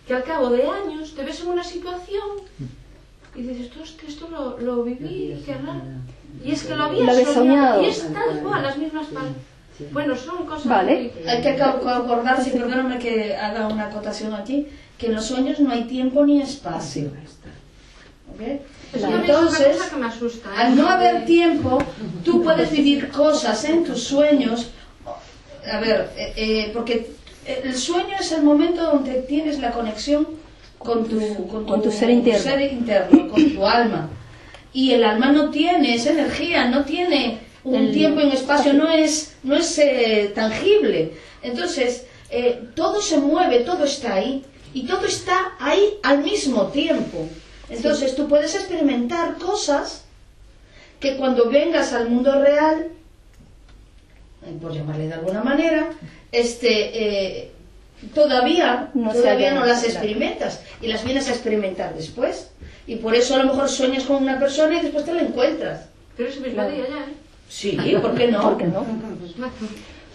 que al cabo de años te ves en una situación y dices, esto lo viví, qué raro. Y es que lo había soñado. Y es tal cual, las mismas palabras. Bueno, son cosas... Vale. Hay que acordarse, perdóname que haga una acotación aquí, que en los sueños no hay tiempo ni espacio. ¿Okay? Entonces, cosa que me asusta, al no haber tiempo, tú puedes vivir cosas en tus sueños. A ver, porque el sueño es el momento donde tienes la conexión con tu ser interno, con tu alma. Y el alma no tiene esa energía, no tiene un tiempo y un espacio, no es tangible. Entonces, todo se mueve, todo está ahí, y todo está ahí al mismo tiempo. Entonces, tú puedes experimentar cosas que cuando vengas al mundo real, por llamarle de alguna manera, todavía no las experimentas, y las vienes a experimentar después. Y por eso a lo mejor sueñas con una persona y después te la encuentras. Pero ese mismo día ya, ¿eh? Sí, ¿por qué no? ¿Por qué no?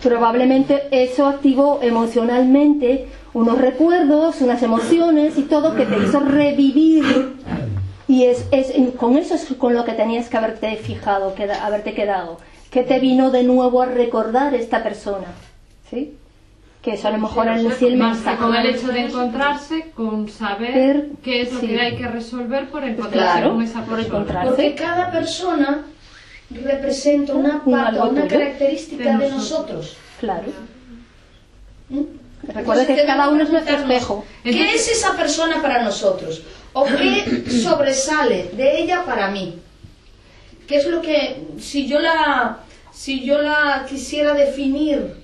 Probablemente eso activó emocionalmente unos recuerdos, unas emociones y todo que te hizo revivir. Y con eso es con lo que tenías que haberte fijado, haberte quedado. Que te vino de nuevo a recordar esta persona. ¿Sí? Que eso a lo mejor es el mensaje. Con el hecho de encontrarse, con saber qué es lo que hay que resolver por encontrarse con esa persona. Porque cada persona representa una característica de nosotros. Claro. Recuerda que cada uno es nuestro espejo. ¿Qué es esa persona para nosotros? ¿O qué sobresale de ella para mí? ¿Qué es lo que, si yo la quisiera definir,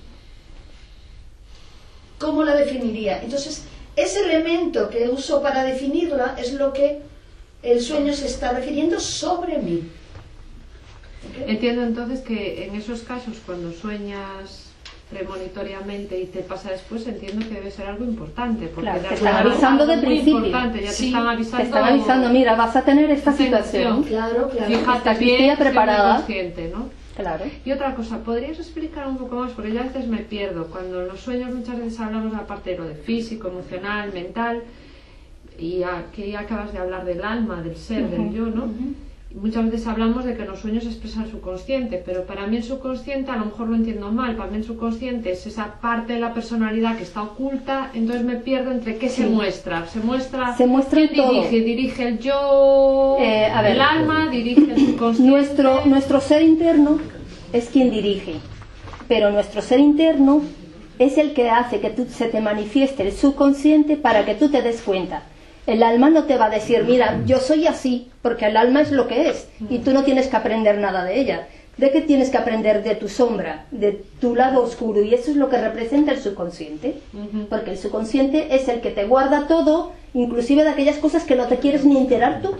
¿cómo la definiría? Entonces, ese elemento que uso para definirla es lo que el sueño se está refiriendo sobre mí. ¿Okay? Entiendo entonces que en esos casos, cuando sueñas premonitoriamente y te pasa después, entiendo que debe ser algo importante. Porque claro, te están avisando de principio. Ya te están avisando, mira, vas a tener esta situación. Claro. Fíjate bien, preparada. Consciente, ¿no? Claro. Y otra cosa, ¿podrías explicar un poco más? Porque yo a veces me pierdo. Cuando en los sueños muchas veces hablamos de la parte de lo de físico, emocional, mental, y aquí acabas de hablar del alma, del ser, del yo, ¿no? Y muchas veces hablamos de que en los sueños expresa el subconsciente, pero para mí el subconsciente, a lo mejor lo entiendo mal, para mí el subconsciente es esa parte de la personalidad que está oculta, entonces me pierdo entre qué se muestra. Se muestra ¿quién todo? Dirige el yo, el alma, dirige el subconsciente. Nuestro ser interno es quien dirige, pero nuestro ser interno es el que hace que se te manifieste el subconsciente para que tú te des cuenta. El alma no te va a decir, mira, yo soy así, porque el alma es lo que es, y tú no tienes que aprender nada de ella. de que tienes que aprender de tu sombra, de tu lado oscuro, y eso es lo que representa el subconsciente, porque el subconsciente es el que te guarda todo, inclusive de aquellas cosas que no te quieres ni enterar tú.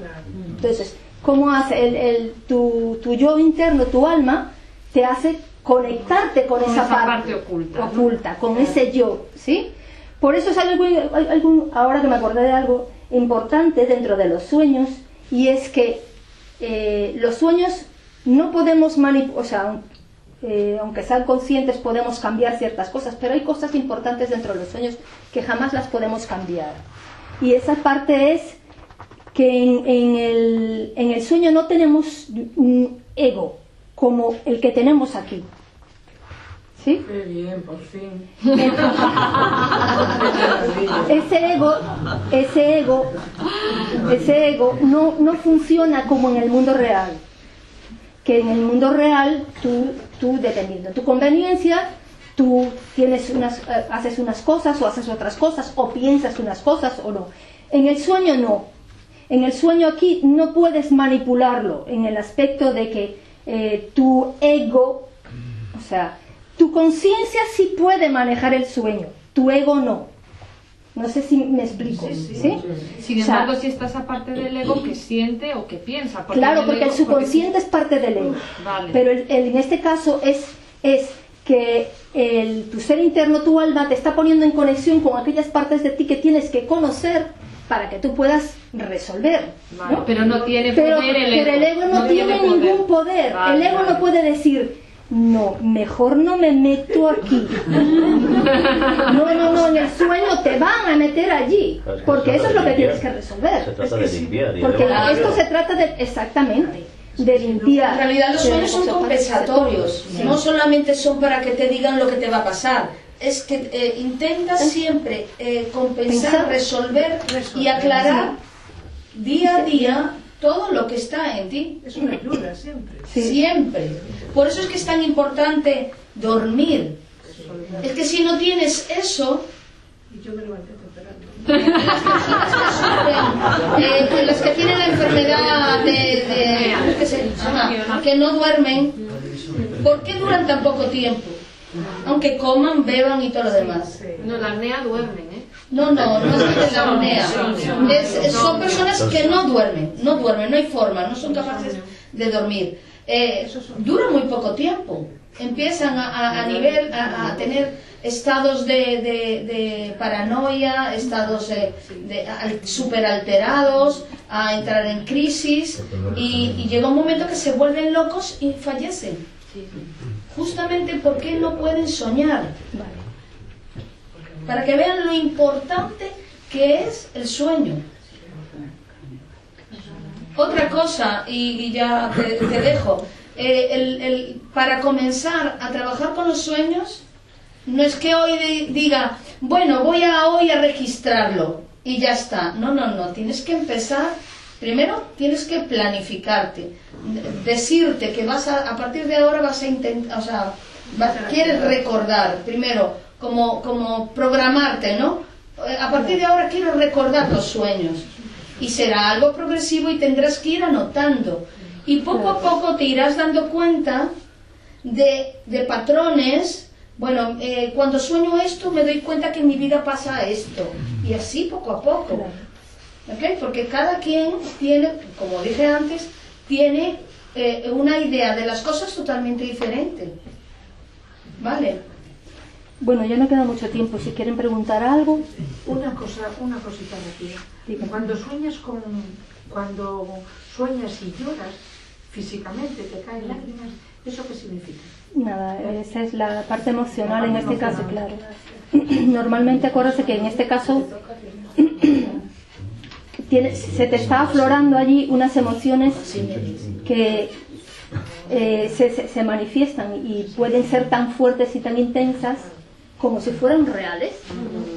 Entonces, ¿cómo hace tu yo interno, tu alma, te hace conectarte con esa parte oculta, con ese yo, ¿sí? Por eso es algo, ahora que me acordé de algo importante dentro de los sueños, y es que los sueños no podemos manipular, o sea, aunque sean conscientes podemos cambiar ciertas cosas, pero hay cosas importantes dentro de los sueños que jamás las podemos cambiar. Y esa parte es que en el sueño no tenemos un ego como el que tenemos aquí. ¿Sí? Qué bien, por fin. Ese ego no funciona como en el mundo real. Que en el mundo real tú dependiendo de tu conveniencia, tú haces unas cosas o haces otras cosas, o piensas unas cosas o no. En el sueño no. En el sueño aquí no puedes manipularlo, en el aspecto de que tu ego, o sea, tu conciencia sí puede manejar el sueño, tu ego no. No sé si me explico. ¿Sí? Sin embargo, si está esa parte del ego que siente o que piensa. Claro, porque el subconsciente es parte del ego. Vale. Pero en este caso es que tu ser interno, tu alma, te está poniendo en conexión con aquellas partes de ti que tienes que conocer para que tú puedas resolver. Vale, ¿no? pero no tiene poder pero el ego no tiene ningún poder. Vale, el ego no puede decir, no, mejor no me meto aquí. No, en el sueño te van a meter allí, porque eso es lo que tienes que resolver. Se trata de limpiar. Porque esto se trata exactamente de limpiar. En realidad los sueños son compensatorios, no solamente son para que te digan lo que te va a pasar, es que intentas siempre compensar, resolver y aclarar día a día todo lo que está en ti. Es una ayuda siempre. Sí. Siempre. Por eso es que es tan importante dormir. Es que si no tienes eso, Y yo me levanté temprano. las que tienen la enfermedad que no duermen, ¿por qué duran tan poco tiempo? Aunque coman, beban y todo lo demás. No, la apnea duermen, ¿eh? No es la apnea. Son personas que no duermen, no hay forma, no son capaces de dormir. Dura muy poco tiempo. Empiezan a tener estados de paranoia, estados súper alterados, a entrar en crisis, y llega un momento que se vuelven locos y fallecen. Justamente porque no pueden soñar. Para que vean lo importante que es el sueño. Otra cosa, y ya te dejo, para comenzar a trabajar con los sueños, no es que hoy diga, bueno, voy hoy a registrarlo y ya está. No, tienes que empezar. Primero tienes que planificarte, decirte que a partir de ahora vas a intentar, quieres recordar, primero, como programarte, ¿no? A partir de ahora quiero recordar los sueños, y será algo progresivo y tendrás que ir anotando, y poco a poco te irás dando cuenta de patrones. Bueno, cuando sueño esto me doy cuenta que en mi vida pasa esto, y así poco a poco. ¿Okay? Porque cada quien tiene, como dije antes, tiene una idea de las cosas totalmente diferente. ¿Vale? Bueno, ya no queda mucho tiempo. Si quieren preguntar algo. Una cosita rápida. Cuando sueñas y lloras físicamente, te caen lágrimas, ¿eso qué significa? Nada, esa es la parte emocional en este caso, claro. Normalmente acuérdate que en este caso se te está aflorando allí unas emociones que se manifiestan y pueden ser tan fuertes y tan intensas como si fueran reales,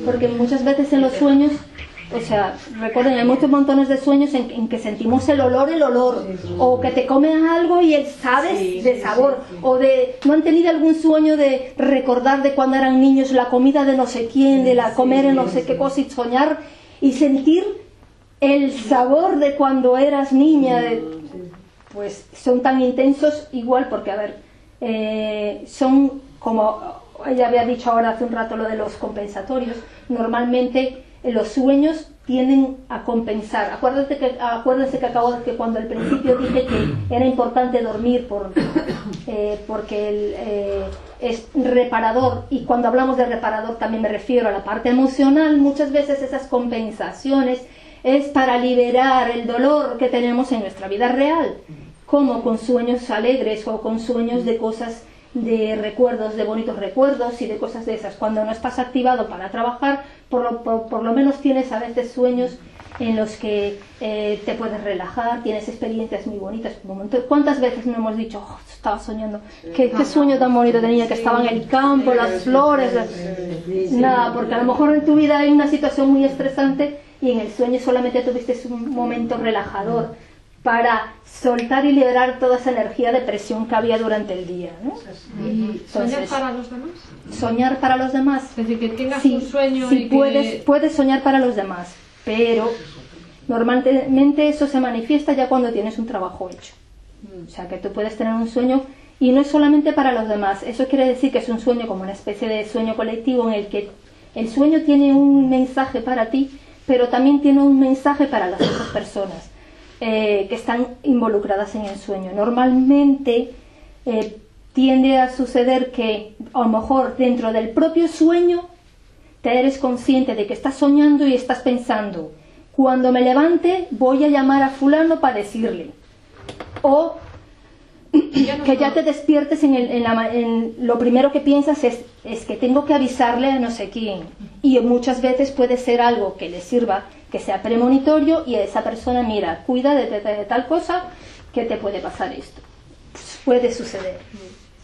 porque muchas veces en los sueños, o sea, recuerden, hay muchos montones de sueños en que sentimos el olor, o que te comen algo y sabes de sabor, o ¿no han tenido algún sueño de recordar de cuando eran niños la comida de no sé quién, de comer en no sé qué cosa, y soñar y sentir el sabor de cuando eras niña? pues son tan intensos igual porque, a ver, son como ella había dicho ahora hace un rato lo de los compensatorios. Normalmente los sueños tienden a compensar. Acuérdense que acabo que cuando al principio dije que era importante dormir porque es reparador, y cuando hablamos de reparador también me refiero a la parte emocional. Muchas veces esas compensaciones es para liberar el dolor que tenemos en nuestra vida real, como con sueños alegres o con sueños de cosas, de recuerdos, de bonitos recuerdos y de cosas de esas. Cuando no estás activado para trabajar, por lo menos tienes a veces sueños en los que te puedes relajar, tienes experiencias muy bonitas. ¿Cuántas veces no hemos dicho, oh, estaba soñando, qué sueño tan bonito tenía, que estaba en el campo, las flores, nada, porque a lo mejor en tu vida hay una situación muy estresante y en el sueño solamente tuviste un momento relajador para soltar y liberar toda esa energía de presión que había durante el día, ¿no? ¿Y soñar para los demás? Soñar para los demás. Es decir, que tengas un sueño y que... puedes soñar para los demás, pero normalmente eso se manifiesta ya cuando tienes un trabajo hecho. O sea, que tú puedes tener un sueño y no es solamente para los demás. Eso quiere decir que es un sueño como una especie de sueño colectivo en el que el sueño tiene un mensaje para ti, pero también tiene un mensaje para las otras personas que están involucradas en el sueño. Normalmente tiende a suceder que a lo mejor dentro del propio sueño te eres consciente de que estás soñando y estás pensando, cuando me levante voy a llamar a fulano para decirle, o que ya te despiertes en lo primero que piensas es que tengo que avisarle a no sé quién, y muchas veces puede ser algo que le sirva, que sea premonitorio, y a esa persona, mira, cuida de tal cosa que te puede pasar esto. Pues puede suceder,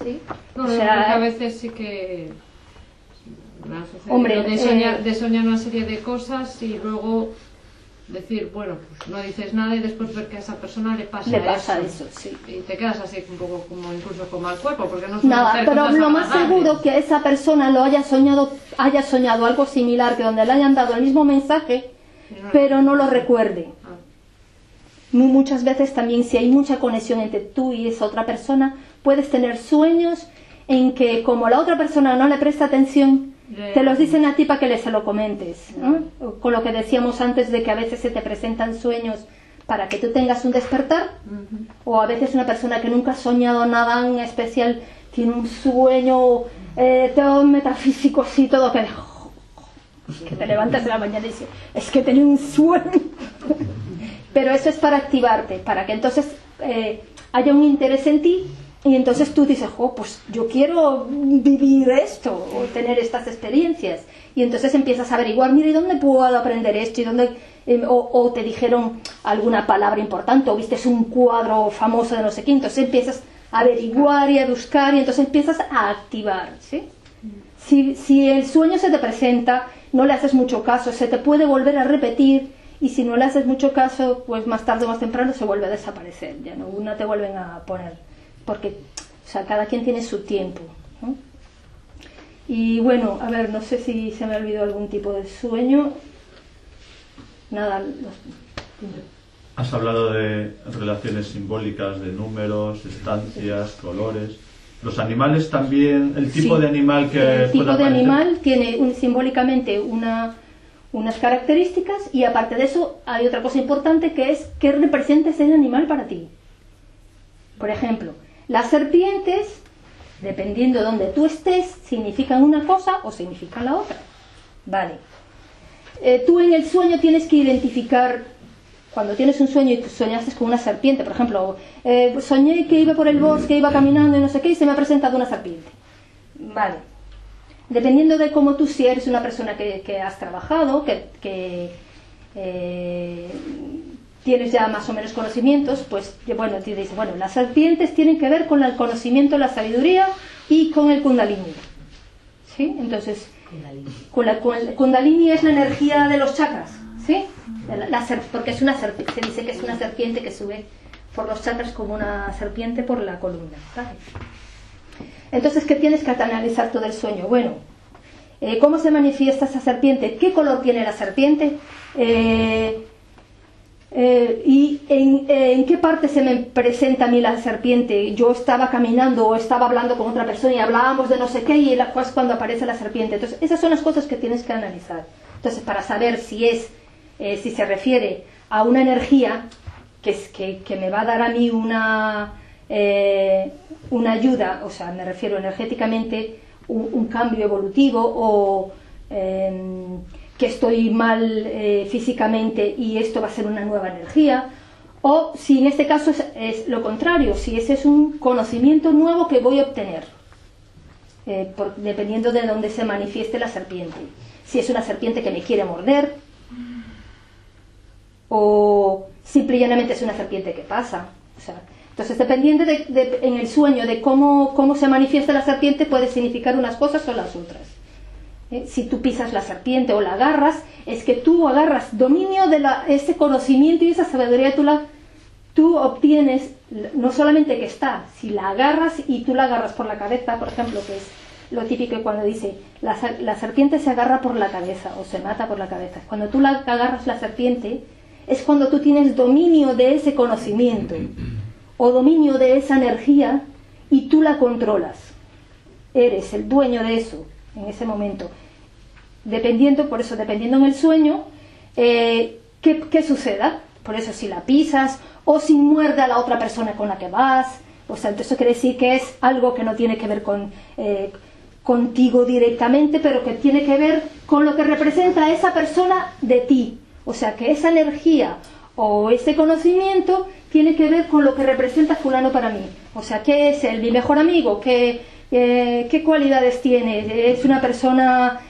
¿sí? No, o sea, a veces sí que hombre, de soñar una serie de cosas y luego decir, bueno, pues no dices nada y después ver que a esa persona le pasa eso, sí. Y te quedas así un poco como incluso como al cuerpo, porque no nada, pero lo más seguro que esa persona lo haya soñado algo similar, que donde le hayan dado el mismo mensaje, pero no lo recuerde. Muchas veces también, si hay mucha conexión entre tú y esa otra persona, puedes tener sueños en que, como la otra persona no le presta atención, te los dicen a ti para que se lo comentes, ¿no? Con lo que decíamos antes de que a veces se te presentan sueños para que tú tengas un despertar, o a veces una persona que nunca ha soñado nada en especial tiene un sueño todo metafísico así, todo que te levantas en la mañana y dices, es que tenía un sueño. Pero eso es para activarte, para que entonces haya un interés en ti. Y entonces tú dices, oh, pues yo quiero vivir esto o tener estas experiencias. Y entonces empiezas a averiguar, mira, ¿y dónde puedo aprender esto? ¿Y dónde, o te dijeron alguna palabra importante, o viste un cuadro famoso de no sé qué. Entonces empiezas a averiguar y a buscar y entonces empiezas a activar, ¿sí? Si el sueño se te presenta, no le haces mucho caso, se te puede volver a repetir. Y si no le haces mucho caso, pues más tarde o más temprano se vuelve a desaparecer. Ya no te vuelven a poner. Porque, o sea, cada quien tiene su tiempo, ¿no? Y bueno, a ver, no sé si se me ha olvidado algún tipo de sueño. Nada. Has hablado de relaciones simbólicas, de números, estancias, colores. Los animales también, el tipo de animal que... El tipo de animal tiene simbólicamente unas características, y aparte de eso hay otra cosa importante, que es qué representa ese animal para ti. Por ejemplo, las serpientes, dependiendo de donde tú estés, significan una cosa o significan la otra. Vale. Tú en el sueño tienes que identificar, cuando tienes un sueño y soñaste con una serpiente, por ejemplo, soñé que iba por el bosque, iba caminando y no sé qué, y se me ha presentado una serpiente. Vale. Dependiendo de cómo tú, si eres una persona que has trabajado, que tienes ya más o menos conocimientos, pues bueno, te dices, bueno, las serpientes tienen que ver con el conocimiento, la sabiduría y con el kundalini, ¿sí? Entonces, el kundalini es la energía de los chakras, ¿sí? Porque es una serpiente, se dice que es una serpiente que sube por los chakras como una serpiente por la columna, ¿vale? Entonces, ¿qué tienes que analizar todo el sueño? Bueno, ¿cómo se manifiesta esa serpiente? ¿Qué color tiene la serpiente? ¿Y en qué parte se me presenta a mí la serpiente? Yo estaba caminando o estaba hablando con otra persona y hablábamos de no sé qué, y es cuando aparece la serpiente. Entonces, esas son las cosas que tienes que analizar. Entonces, para saber si se refiere a una energía que me va a dar a mí una ayuda, o sea, me refiero energéticamente, un cambio evolutivo, o que estoy mal físicamente y esto va a ser una nueva energía, o si en este caso es lo contrario, si ese es un conocimiento nuevo que voy a obtener, dependiendo de dónde se manifieste la serpiente. Si es una serpiente que me quiere morder, o simple y llanamente es una serpiente que pasa. O sea, entonces, dependiendo en el sueño de cómo se manifiesta la serpiente, puede significar unas cosas o las otras. Si tú pisas la serpiente o la agarras, es que tú agarras dominio de ese conocimiento y esa sabiduría, tú obtienes, no solamente que está, si la agarras y tú la agarras por la cabeza, por ejemplo, que es lo típico cuando dice la serpiente se agarra por la cabeza o se mata por la cabeza. Cuando tú agarras la serpiente, es cuando tú tienes dominio de ese conocimiento o dominio de esa energía y tú la controlas. Eres el dueño de eso en ese momento. Dependiendo en el sueño, ¿qué suceda? Por eso, si la pisas o si muerde a la otra persona con la que vas, o sea, eso quiere decir que es algo que no tiene que ver contigo directamente, pero que tiene que ver con lo que representa esa persona de ti. O sea, que esa energía o ese conocimiento tiene que ver con lo que representa fulano para mí. O sea, ¿qué es él? Mi mejor amigo, ¿qué cualidades tiene? ¿Es una persona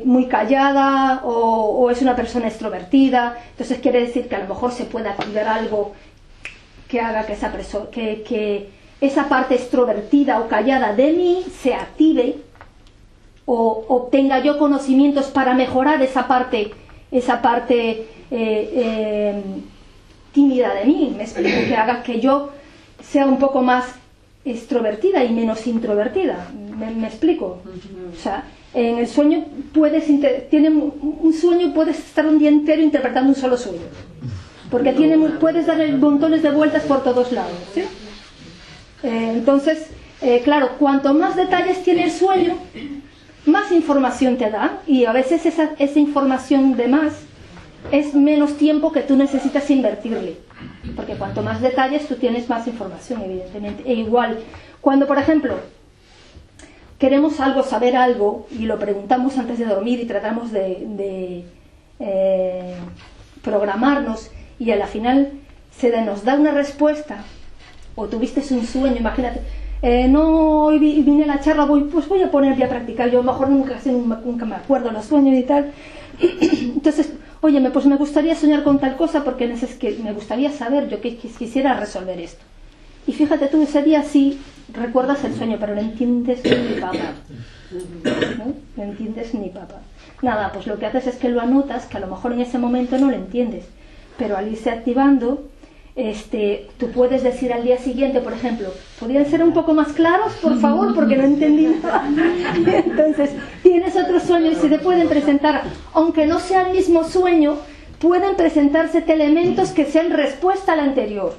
muy callada o es una persona extrovertida? Entonces quiere decir que a lo mejor se puede activar algo que haga que que esa parte extrovertida o callada de mí se active, o obtenga yo conocimientos para mejorar esa parte tímida de mí, me explico, que haga que yo sea un poco más extrovertida y menos introvertida, me explico. O sea, en el sueño puedes estar un día entero interpretando un solo sueño, porque puedes darle montones de vueltas por todos lados, ¿sí? Entonces, claro, cuanto más detalles tiene el sueño, más información te da, y a veces esa información de más es menos tiempo que tú necesitas invertirle, porque cuanto más detalles tú tienes, más información, evidentemente. E igual, cuando por ejemplo queremos saber algo y lo preguntamos antes de dormir y tratamos de programarnos, y a la final nos da una respuesta, o tuviste un sueño, imagínate, no, hoy vine a la charla, pues voy a ponerme a practicar, yo a lo mejor nunca me acuerdo los sueños y tal. Entonces, oye, pues me gustaría soñar con tal cosa porque me gustaría saber, yo que quisiera resolver esto. Y fíjate tú, ese día sí recuerdas el sueño, pero no entiendes ni papá. No entiendes ni papá. Nada, pues lo que haces es que lo anotas, que a lo mejor en ese momento no lo entiendes, pero al irse activando, tú puedes decir al día siguiente, por ejemplo, ¿podrían ser un poco más claros, por favor? Porque no entendí nada. Entonces, tienes otro sueño y se te pueden presentar, aunque no sea el mismo sueño, pueden presentarse elementos que sean respuesta al anterior,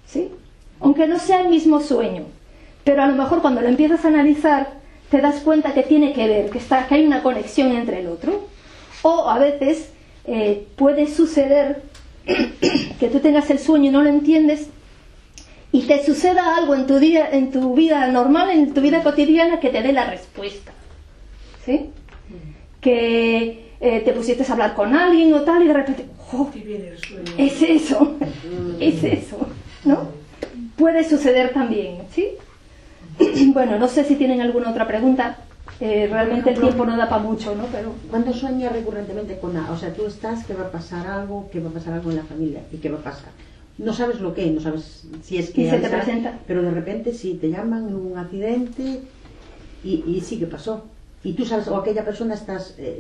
¿sí? Aunque no sea el mismo sueño, pero a lo mejor cuando lo empiezas a analizar te das cuenta que tiene que ver, que hay una conexión entre el otro. O a veces puede suceder que tú tengas el sueño y no lo entiendes, y te suceda algo en tu vida normal, en tu vida cotidiana, que te dé la respuesta, ¿sí? Que te pusiste a hablar con alguien o tal, y de repente, ¡oh! Es eso, ¿no? Puede suceder también, ¿sí? Bueno, no sé si tienen alguna otra pregunta. Realmente el tiempo no da para mucho, ¿no? Pero cuando sueñas recurrentemente con nada, o sea, tú estás que va a pasar algo en la familia, y qué va a pasar, no sabes lo que, no sabes si es que se te presenta, pero de repente sí te llaman en un accidente y sí que pasó, y tú sabes, o aquella persona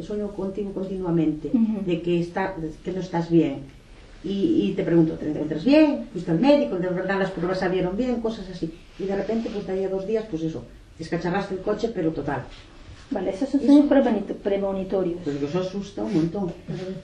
sueño contigo continuamente, de que no estás bien, y te pregunto, ¿te encuentras bien? ¿Fuiste al médico? ¿De verdad las pruebas salieron bien? Cosas así, y de repente pues de ahí a 2 días, pues eso, descacharraste el coche, pero total. Vale, esos son sueños premonitorios. Pues que eso asusta un montón.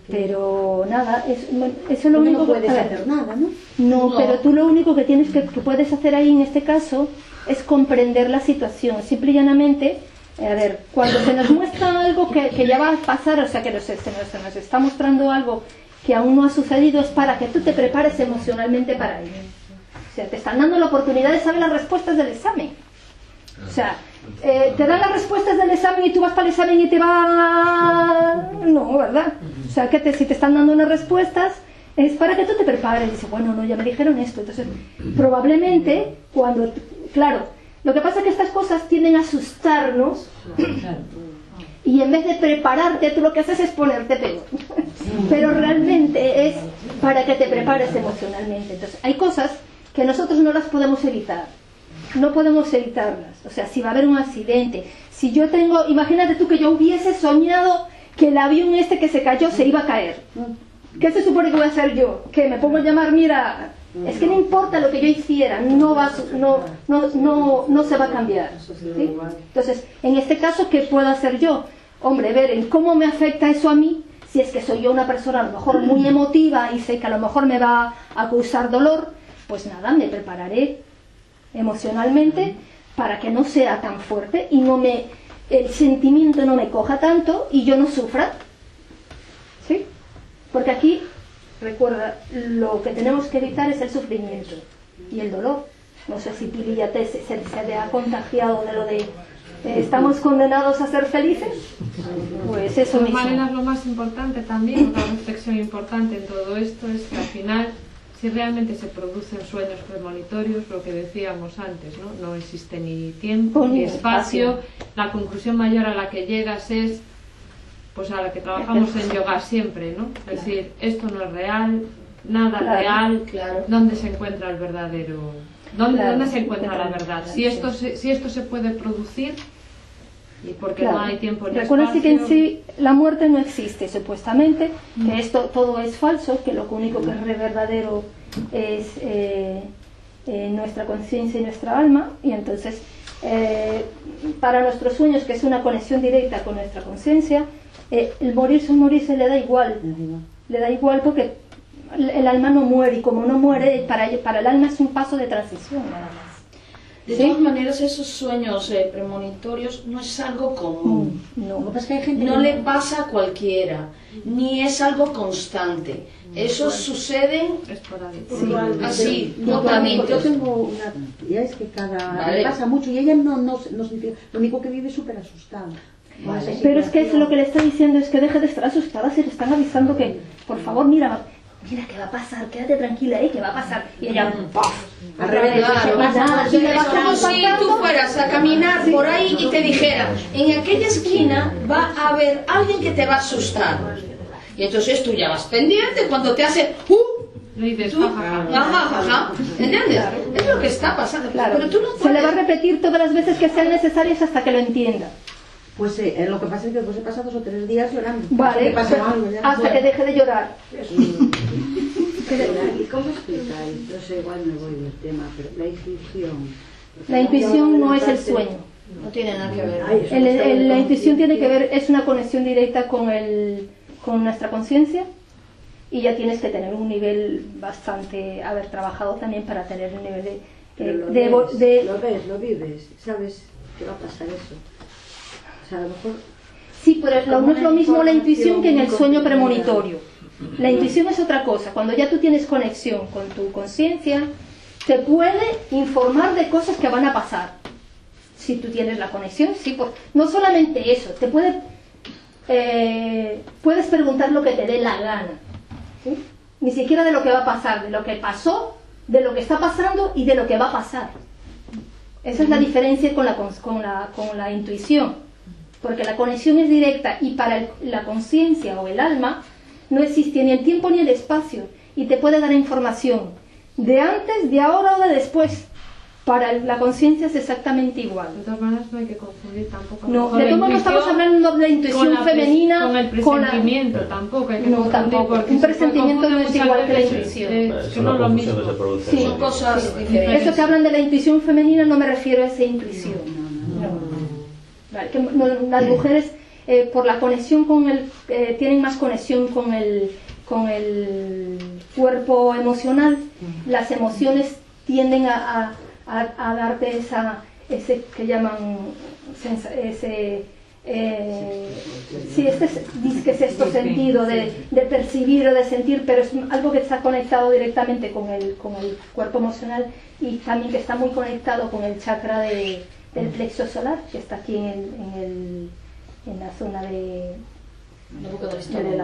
Pero nada, eso es lo único no puedes que... hacer nada, ¿no? No, pero tú lo único que tienes que puedes hacer ahí en este caso es comprender la situación. Simple y llanamente, a ver, cuando se nos muestra algo que ya va a pasar, o sea, que se nos está mostrando algo que aún no ha sucedido, es para que tú te prepares emocionalmente para ello. O sea, te están dando la oportunidad de saber las respuestas del examen. O sea, te dan las respuestas del examen y tú vas para el examen y te va... No, ¿verdad? O sea, que si te están dando unas respuestas es para que tú te prepares y dices, bueno, no, ya me dijeron esto. Entonces, probablemente, cuando... Claro, lo que pasa es que estas cosas tienden a asustarnos y en vez de prepararte, tú lo que haces es ponerte peor. Pero realmente es para que te prepares emocionalmente. Entonces, hay cosas que nosotros no las podemos evitar. No podemos evitarlas. O sea, si va a haber un accidente, si yo tengo, imagínate tú que yo hubiese soñado que el avión este que se cayó se iba a caer. ¿Qué se supone que voy a hacer yo? Que me pongo a llamar, mira, es que no importa lo que yo hiciera, no se va a cambiar. ¿Sí? Entonces, en este caso, ¿qué puedo hacer yo? Hombre, ver en cómo me afecta eso a mí, si es que soy yo una persona a lo mejor muy emotiva y sé que a lo mejor me va a causar dolor, pues nada, me prepararé emocionalmente para que no sea tan fuerte y el sentimiento no me coja tanto y yo no sufra. ¿Sí? Porque aquí, recuerda, lo que tenemos que evitar es el sufrimiento y el dolor. No sé si Pili ya se ha contagiado de lo de ¿estamos condenados a ser felices? Pues eso mismo. De manera, lo más importante también, una reflexión importante en todo esto es que al final, si realmente se producen sueños premonitorios, lo que decíamos antes, ¿no? No existe ni tiempo ni espacio. La conclusión mayor a la que llegas es, pues a la que trabajamos en yoga siempre, ¿no? Es decir, esto no es real, nada real, ¿dónde se encuentra el verdadero? ¿Dónde se encuentra la verdad? Si esto se puede producir, y porque no hay tiempo ni espacio... Recuerden que en sí la muerte no existe, supuestamente, que esto todo es falso, que lo único que es verdadero es nuestra conciencia y nuestra alma, y entonces para nuestros sueños, que es una conexión directa con nuestra conciencia, el morirse le da igual porque el alma no muere, y como no muere, para el alma es un paso de transición nada más. De todas maneras, esos sueños premonitorios no es algo común. No le pasa a cualquiera, ni es algo constante. Esos suceden así, mutuamente. Yo tengo una tía, es que le pasa mucho y ella no significa, lo único que vive es súper asustada. Pero es que lo que le está diciendo es que deje de estar asustada, se le están avisando que, por favor, mira qué va a pasar, quédate tranquila, qué va a pasar. Y ella, al revés, es como si tú fueras a caminar por ahí y te dijera, en aquella esquina va a haber alguien que te va a asustar. Y entonces tú ya vas pendiente cuando te hace ¿entiendes? Es lo que está pasando. Pero tú no puedes... Se le va a repetir todas las veces que sean necesarias hasta que lo entienda. Pues lo que pasa es que después he pasado 2 o 3 días llorando. Vale, hasta que deje de llorar. ¿Y cómo explicáis? No sé, igual me voy del tema, pero la intuición. La intuición no es el sueño. No tiene nada que ver. La intuición tiene que ver, es una conexión directa con nuestra conciencia, y ya tienes que tener un nivel bastante, haber trabajado también para tener un nivel lo ves, lo vives, sabes que va a pasar eso. O sea, a lo mejor... Sí, pero no es lo mismo la intuición que en el sueño premonitorio. La intuición es otra cosa. Cuando ya tú tienes conexión con tu conciencia, te puede informar de cosas que van a pasar. Si tú tienes la conexión, sí. Pues, no solamente eso, te puedes preguntar lo que te dé la gana. ¿Sí? Ni siquiera de lo que va a pasar, de lo que pasó, de lo que está pasando y de lo que va a pasar. Esa es la diferencia con la intuición. Porque la conexión es directa, y para la conciencia o el alma no existe ni el tiempo ni el espacio, y te puede dar información de antes, de ahora o de después. Para la conciencia es exactamente igual. De todas maneras, no hay que confundir tampoco. No, de todos modos estamos hablando de la intuición femenina con el presentimiento, tampoco hay que confundir. Un presentimiento no es igual que la intuición. Es que no es lo mismo. Sí, son cosas diferentes. Eso que hablan de la intuición femenina no me refiero a esa intuición. ¿vale? Que las mujeres, por la conexión con tienen más conexión con el cuerpo emocional, las emociones tienden a darte ese que llaman este sexto sentido de percibir o de sentir, pero es algo que está conectado directamente con el cuerpo emocional, y también que está muy conectado con el chakra del plexo solar, que está aquí en la zona de la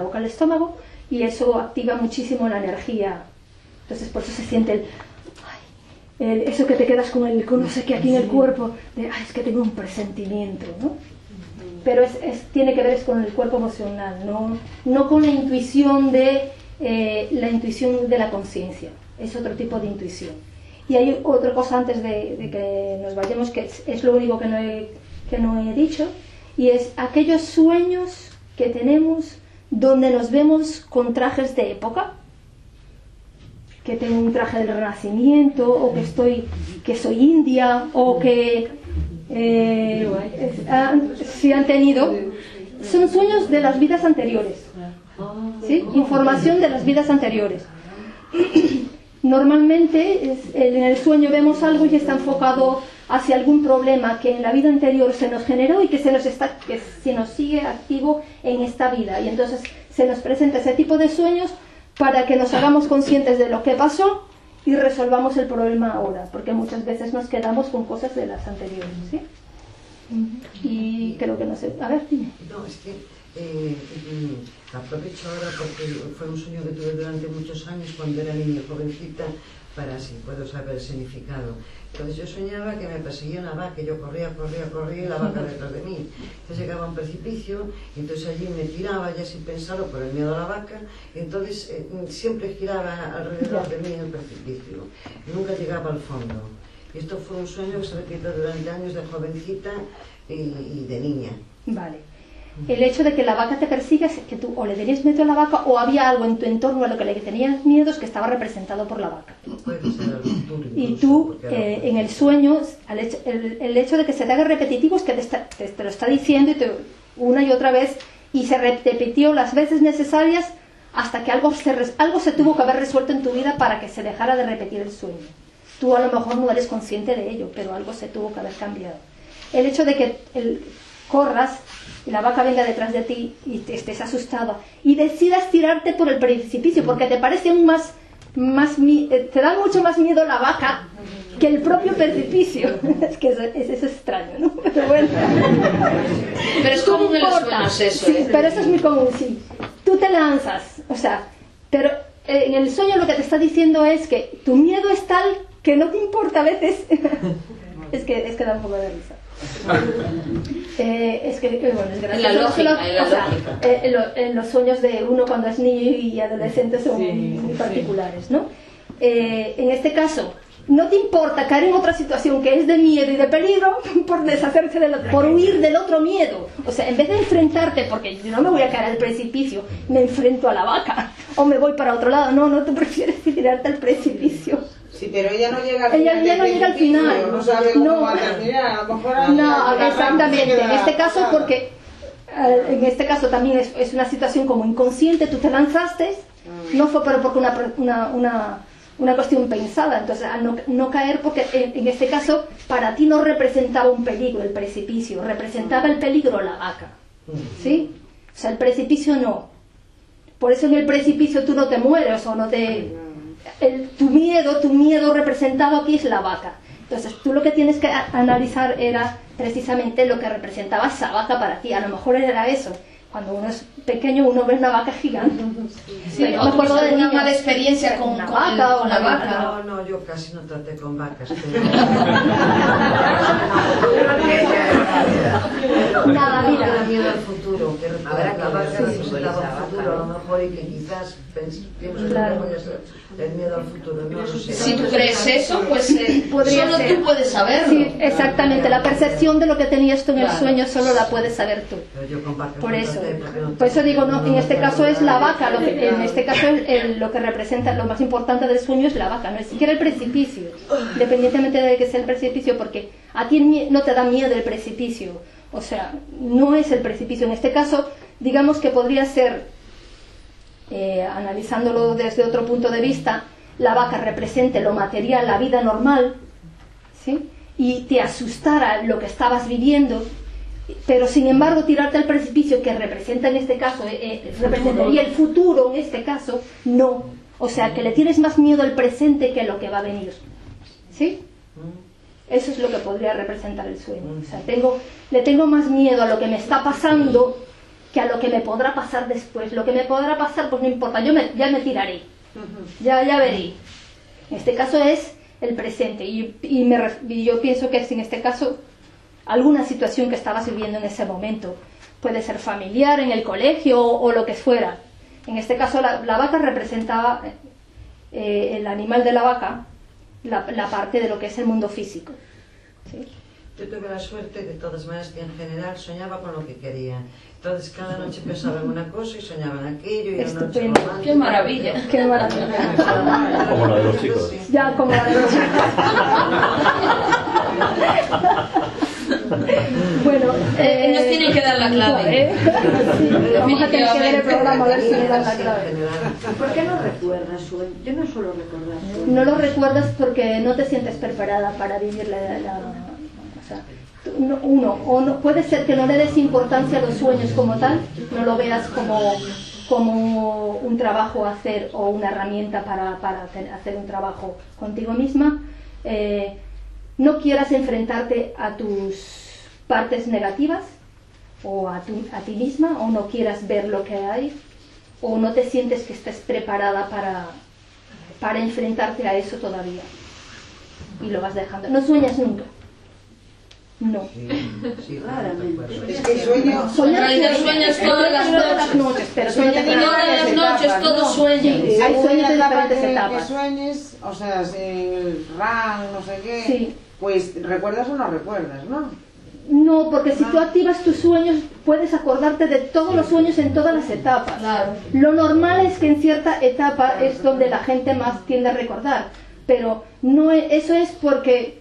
boca del estómago, y eso activa muchísimo la energía. Entonces por eso se siente eso que te quedas con no sé qué aquí en el cuerpo, es que tengo un presentimiento, ¿no? Pero tiene que ver con el cuerpo emocional, no con la intuición de la conciencia. Es otro tipo de intuición. Y hay otra cosa antes de que nos vayamos, que es lo único que no he dicho, y es aquellos sueños que tenemos donde nos vemos con trajes de época, que tengo un traje del Renacimiento, o que soy india, o que si han tenido, son sueños de las vidas anteriores, ¿sí? Información de las vidas anteriores. Normalmente en el sueño vemos algo y está enfocado hacia algún problema que en la vida anterior se nos generó y que se nos sigue activo en esta vida, y entonces se nos presenta ese tipo de sueños para que nos hagamos conscientes de lo que pasó y resolvamos el problema ahora, porque muchas veces nos quedamos con cosas de las anteriores, ¿sí? Y creo que no sé, a ver, dime. No, es que aprovecho ahora porque fue un sueño que tuve durante muchos años cuando era niña jovencita, para así puedo saber el significado. Entonces yo soñaba que me perseguía una vaca, y yo corría y la vaca detrás de mí. Entonces llegaba a un precipicio, y entonces allí me tiraba ya sin pensarlo por el miedo a la vaca, y entonces siempre giraba alrededor de mí en el precipicio, nunca llegaba al fondo. Y esto fue un sueño que se repitió durante años de jovencita y de niña. Vale. El hecho de que la vaca te persiga es que tú o le tenías miedo a la vaca, o había algo en tu entorno a lo que le tenías miedo que estaba representado por la vaca. Y tú, en el sueño, el hecho de que se te haga repetitivo es que te lo está diciendo una y otra vez, y se repitió las veces necesarias hasta que algo se tuvo que haber resuelto en tu vida para que se dejara de repetir el sueño. Tú a lo mejor no eres consciente de ello, pero algo se tuvo que haber cambiado. El hecho de que corras y la vaca venga detrás de ti y te estés asustado y decidas tirarte por el precipicio porque te parece te da mucho más miedo la vaca que el propio precipicio. Es que eso es extraño, ¿no? Pero bueno. Pero es común en los sueños eso, sí, pero eso es muy común, sí. Tú te lanzas, pero en el sueño lo que te está diciendo es que tu miedo es tal que no te importa a veces. es que da un poco de risa. Es gracioso. En los sueños de uno cuando es niño y adolescente son muy particulares, ¿no? En este caso, no te importa caer en otra situación que es de miedo y de peligro por huir del otro miedo. O sea, en vez de enfrentarte, porque yo no me voy a caer al precipicio, me enfrento a la vaca o me voy para otro lado. No, tú prefieres tirarte al precipicio. Sí, pero ella no llega al final. Ella no llega al final. No sabe cómo va a terminar. A lo mejor no, exactamente. En este caso, porque en este caso también es una situación como inconsciente. Tú te lanzaste, no fue pero porque una cuestión pensada. Entonces, al no caer, porque en este caso para ti no representaba un peligro el precipicio, representaba el peligro la vaca, ¿sí? O sea, el precipicio no. Por eso en el precipicio tú no te mueres o no te... Tu miedo representado aquí es la vaca. Entonces tú lo que tienes que analizar era precisamente lo que representaba esa vaca para ti. A lo mejor era eso. Cuando uno es pequeño uno ve una vaca gigante. Sí, me acuerdo de una mala experiencia con una vaca o la vaca. No, yo casi no traté con vacas. Nada, mira. Miedo al futuro, que la vaca representaba el futuro a lo mejor, y que quizás pienso que voy a ser el miedo al futuro, no lo sé. Si tú crees eso, pues solo ser. Tú puedes saberlo. Sí, exactamente, la percepción de lo que tenías tú en el sueño solo la puedes saber tú. Por eso digo, no, en este caso es la vaca, en este caso lo que representa, lo más importante del sueño es la vaca, no es siquiera el precipicio, independientemente de que sea el precipicio, porque a ti no te da miedo el precipicio, O sea, no es el precipicio. En este caso, digamos que podría ser, analizándolo desde otro punto de vista, la vaca represente lo material, la vida normal, ¿sí? Y te asustara lo que estabas viviendo, pero sin embargo tirarte al precipicio, que representa en este caso, representaría el futuro en este caso, no. O sea, que le tienes más miedo al presente que a lo que va a venir, ¿sí? Eso es lo que podría representar el sueño. O sea, le tengo más miedo a lo que me está pasando que a lo que me podrá pasar después. Lo que me podrá pasar, pues no importa, ya me tiraré, ya veré. En este caso es el presente, y yo pienso que es en este caso alguna situación que estabas viviendo en ese momento. Puede ser familiar, en el colegio o lo que fuera. En este caso la vaca representaba, el animal de la vaca, la parte de lo que es el mundo físico, ¿sí? Yo tuve la suerte, de todas maneras, que en general soñaba con lo que quería. Entonces cada noche pensaba en una cosa y soñaba en aquello, y era una noche romántica. ¡Qué maravilla! ¡Qué maravilla! Como la de los chicos. Ya, como la de los chicos. Bueno, nos tienen que dar la clave. Sí, vamos a tener que ver el programa a ver si nos dan la clave. ¿Por qué no recuerdas sueños? Yo no suelo recordar sueños. No lo recuerdas porque no te sientes preparada para vivir o sea, o no, puede ser que no le des importancia a los sueños como tal, no lo veas como un trabajo a hacer o una herramienta para hacer un trabajo contigo misma. No quieras enfrentarte a tus partes negativas o a ti misma, o no quieras ver lo que hay, o no te sientes que estés preparada para enfrentarte a eso todavía, y lo vas dejando. No sueñas nunca. No. Sí, claramente. Es que sueño. Sueñas todas las noches, pero todas las noches, todos sueñan. Hay sueños de diferentes que etapas. sueñes, o sea, el RAM, no sé qué, Sí. pues recuerdas o no recuerdas, ¿no? No, porque si tú activas tus sueños, puedes acordarte de todos los sueños en todas las etapas. Claro. Lo normal es que en cierta etapa es donde la gente más tiende a recordar, pero no eso es porque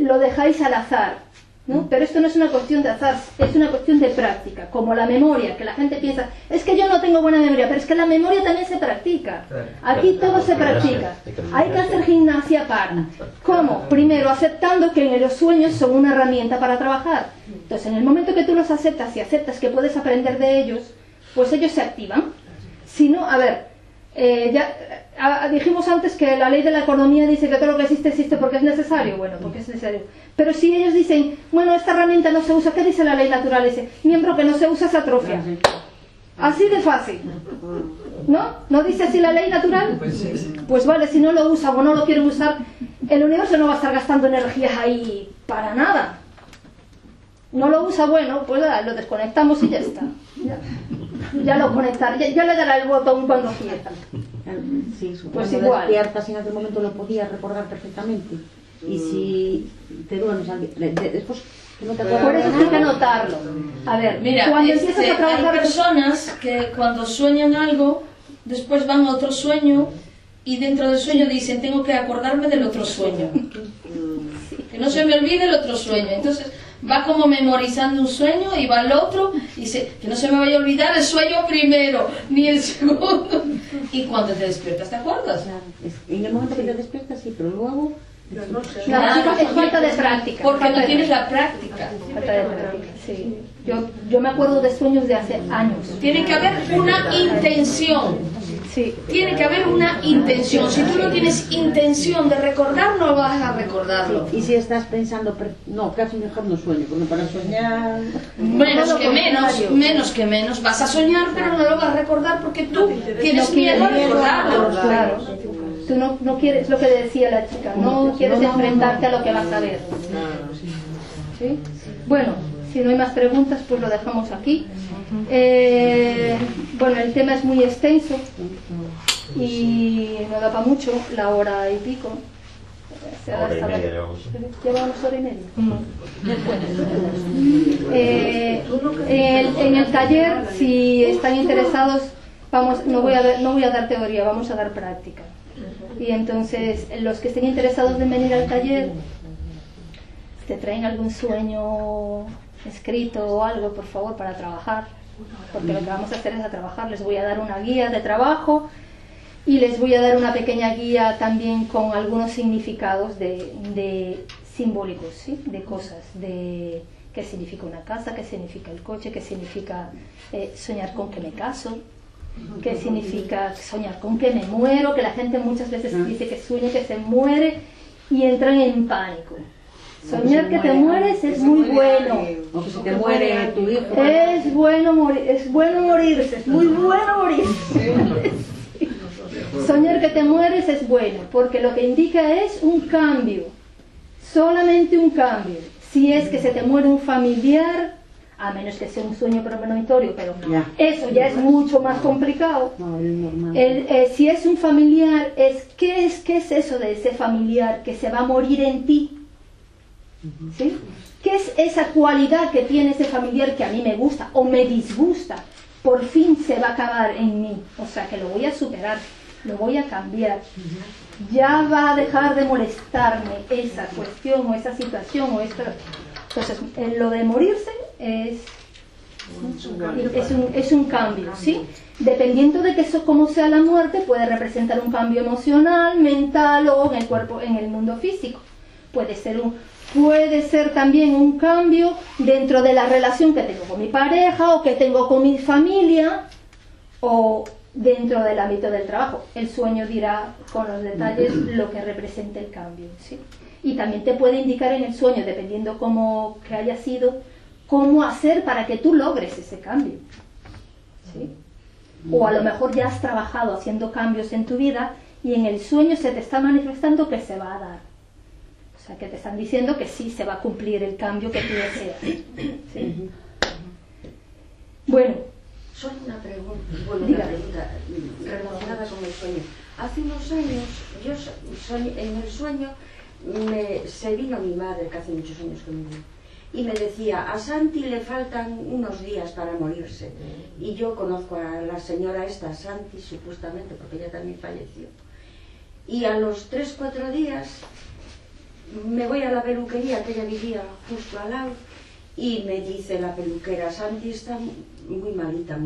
lo dejáis al azar, ¿no? Pero esto no es una cuestión de azar, es una cuestión de práctica, como la memoria, que la gente piensa, es que yo no tengo buena memoria, pero es que la memoria también se practica. Aquí todo se practica. Hay que hacer gimnasia para. ¿Cómo? Primero, aceptando que los sueños son una herramienta para trabajar. Entonces, en el momento que tú los aceptas y aceptas que puedes aprender de ellos, pues ellos se activan. Si no, a ver, dijimos antes que la ley de la economía dice que todo lo que existe porque es necesario. Bueno, porque es necesario. Pero si ellos dicen, bueno, esta herramienta no se usa, ¿qué dice la ley natural? Dice, miembro que no se usa se atrofia. Así de fácil. ¿No? ¿No dice así la ley natural? Pues vale, si no lo usan o no lo quieren usar, el universo no va a estar gastando energías ahí para nada. No lo usa, bueno, pues lo desconectamos y ya está. Ya lo conectará, ya le dará el botón cuando quiera. Sí, pues cuando igual. despiertas, en aquel momento lo podías recordar perfectamente. Y si te duermes después que no te acuerdas. Por eso hay que anotarlo. A ver, mira, cuando empiezas a trabajar, hay personas que cuando sueñan algo, después van a otro sueño y dentro del sueño dicen, tengo que acordarme del otro sueño. Que no se me olvide el otro sueño. Entonces va como memorizando un sueño y va al otro y dice, que no se me vaya a olvidar el sueño primero, ni el segundo. Y cuando te despiertas, ¿te acuerdas? Claro, en el momento que te despiertas, sí, pero luego... Claro, es falta de práctica. Porque no tienes la práctica. Falta de práctica, sí. Yo me acuerdo de sueños de hace años. Tiene que haber una intención. Sí. Tiene que haber una intención. Si tú no tienes intención de recordar, no vas a recordarlo. Sí. Y si estás pensando, no, casi mejor no sueño, porque para soñar... Menos que menos. Vas a soñar, pero no lo vas a recordar porque tú tienes miedo a recordarlo. Claro. Tú no quieres, lo que decía la chica, no quieres enfrentarte a lo que vas a ver. ¿Sí? Bueno, si no hay más preguntas, pues lo dejamos aquí. Bueno, el tema es muy extenso y no da para mucho, la hora y pico. Hora y media llevamos. Llevamos hora y media. En el taller, si están interesados, no voy a dar teoría, vamos a dar práctica. Y entonces los que estén interesados en venir al taller, te traen algún sueño escrito o algo, por favor, para trabajar, porque lo que vamos a hacer es a trabajar. Les voy a dar una guía de trabajo y les voy a dar una pequeña guía también con algunos significados de simbólicos, ¿sí? De cosas, de qué significa una casa, qué significa el coche, qué significa soñar con que me caso, qué significa soñar con que me muero, que la gente muchas veces dice que sueña que se muere y entran en pánico. Soñar que te mueres es muy bueno. O que se te muere tu hijo. Es bueno morirse, es muy bueno morirse. Soñar que te mueres es bueno, porque lo que indica es un cambio, solamente un cambio. Si es que se te muere un familiar, a menos que sea un sueño premonitorio, pero eso ya es mucho más complicado. Si es un familiar, ¿qué es eso de ese familiar que se va a morir en ti? ¿Sí? ¿Qué es esa cualidad que tiene ese familiar que a mí me gusta o me disgusta? Por fin se va a acabar en mí, o sea que lo voy a superar, lo voy a cambiar. Ya va a dejar de molestarme esa cuestión o esa situación o esta. Entonces, lo de morirse es un cambio, ¿sí? Dependiendo de cómo sea la muerte, puede representar un cambio emocional, mental o en el cuerpo, en el mundo físico. Puede ser también un cambio dentro de la relación que tengo con mi pareja o que tengo con mi familia o dentro del ámbito del trabajo. El sueño dirá con los detalles lo que representa el cambio, ¿sí? Y también te puede indicar en el sueño, dependiendo cómo que haya sido, cómo hacer para que tú logres ese cambio, ¿sí? O a lo mejor ya has trabajado haciendo cambios en tu vida y en el sueño se te está manifestando que se va a dar. O sea, que te están diciendo que sí se va a cumplir el cambio que tú deseas, ¿sí? Bueno. Solo una pregunta relacionada con el sueño. Hace unos años, en el sueño se vino mi madre, que hace muchos años que murió, y me decía, a Santi le faltan unos días para morirse. Y yo conozco a la señora esta, Santi, supuestamente, porque ella también falleció. Y a los 3-4 días me voy a la peluquería, que ella vivía justo al lado, y me dice la peluquera, Santi está muy malita,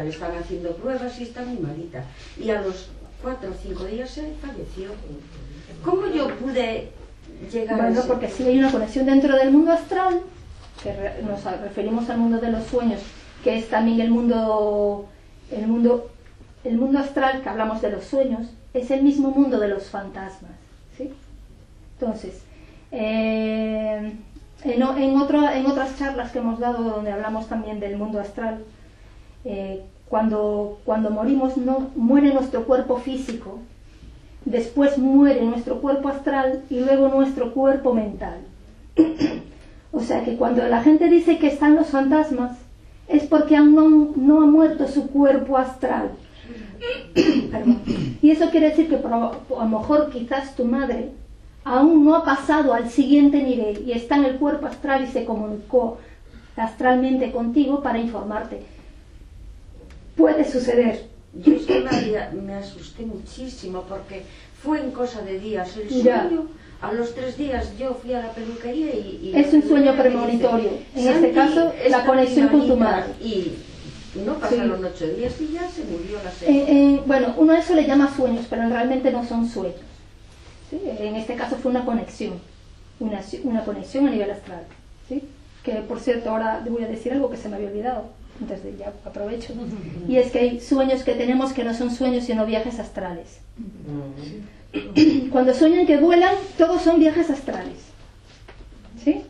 le están haciendo pruebas y está muy malita. Y a los 4 o 5 días se falleció. ¿Cómo yo pude llegar a eso? Bueno, porque sí hay una conexión dentro del mundo astral, que nos referimos al mundo de los sueños, que es también el mundo astral, que hablamos de los sueños, es el mismo mundo de los fantasmas, ¿sí? Entonces, en otras charlas que hemos dado donde hablamos también del mundo astral, cuando morimos no muere nuestro cuerpo físico, después muere nuestro cuerpo astral y luego nuestro cuerpo mental. O sea que cuando la gente dice que están los fantasmas es porque aún no ha muerto su cuerpo astral. Y eso quiere decir que a lo mejor quizás tu madre aún no ha pasado al siguiente nivel y está en el cuerpo astral y se comunicó astralmente contigo para informarte. Puede suceder. Yo es que me asusté muchísimo porque fue en cosa de días el sueño. A los 3 días yo fui a la peluquería y es un sueño premonitorio. En este caso, la conexión con tu madre. Y no pasaron 8 días y ya se murió la señora. Bueno, uno a eso le llama sueños, pero realmente no son sueños. ¿Sí? En este caso fue una conexión a nivel astral, ¿sí? Que por cierto ahora voy a decir algo que se me había olvidado, entonces ya aprovecho, y es que hay sueños que tenemos que no son sueños sino viajes astrales. Cuando sueñan que vuelan, todos son viajes astrales, ¿sí?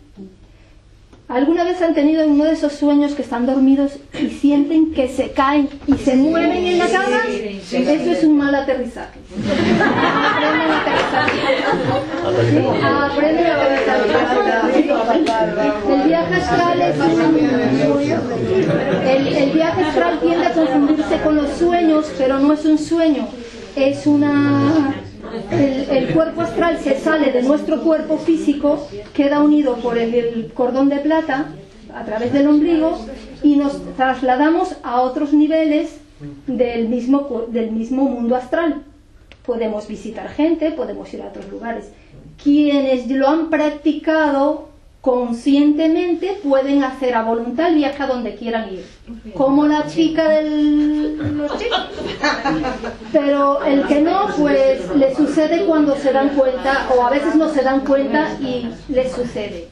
¿Alguna vez han tenido uno de esos sueños que están dormidos y sienten que se caen y se mueven en la cama? Eso es un mal aterrizaje. Aprenden a aterrizar. El viaje astral tiende a confundirse con los sueños, pero no es un sueño, es el cuerpo astral se sale de nuestro cuerpo físico, queda unido por el cordón de plata a través del ombligo y nos trasladamos a otros niveles del mismo mundo astral. Podemos visitar gente, podemos ir a otros lugares. Quienes lo han practicado conscientemente pueden hacer a voluntad el viaje a donde quieran ir, como la chica de los chicos. Pero el que no, pues le sucede cuando se dan cuenta, o a veces no se dan cuenta y les sucede.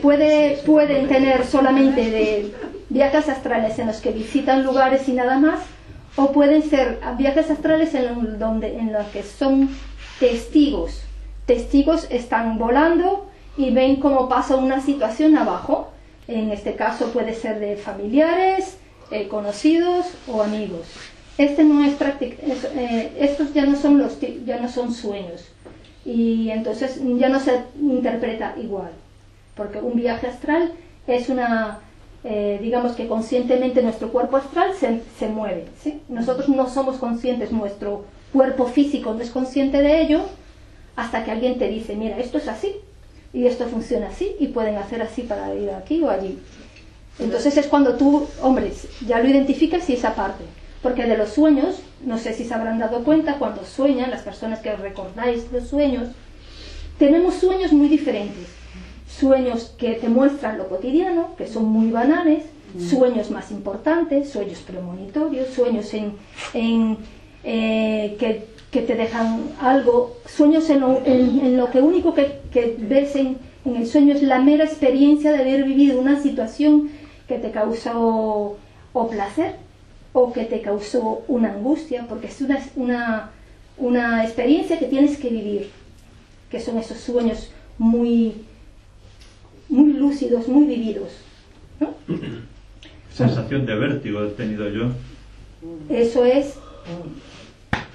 Pueden tener solamente de viajes astrales en los que visitan lugares y nada más, o pueden ser viajes astrales en los que son testigos. Testigos están volando y ven cómo pasa una situación abajo. En este caso puede ser de familiares, conocidos o amigos. No es estos ya no son sueños, y entonces ya no se interpreta igual, porque un viaje astral es digamos que conscientemente nuestro cuerpo astral se mueve, ¿sí? Nosotros no somos conscientes, nuestro cuerpo físico no es consciente de ello hasta que alguien te dice, mira, esto es así y esto funciona así y pueden hacer así para ir aquí o allí. Entonces es cuando tú, hombres, ya lo identificas y esa parte. Porque de los sueños, no sé si se habrán dado cuenta, cuando sueñan, las personas que recordáis los sueños, tenemos sueños muy diferentes. Sueños que te muestran lo cotidiano, que son muy banales, sueños más importantes, sueños premonitorios, sueños que te dejan algo, sueños en lo que único que ves en el sueño es la mera experiencia de haber vivido una situación que te causó o placer o que te causó una angustia, porque es una experiencia que tienes que vivir, que son esos sueños muy lúcidos, muy vividos, ¿no? Sensación de vértigo he tenido yo. Eso es.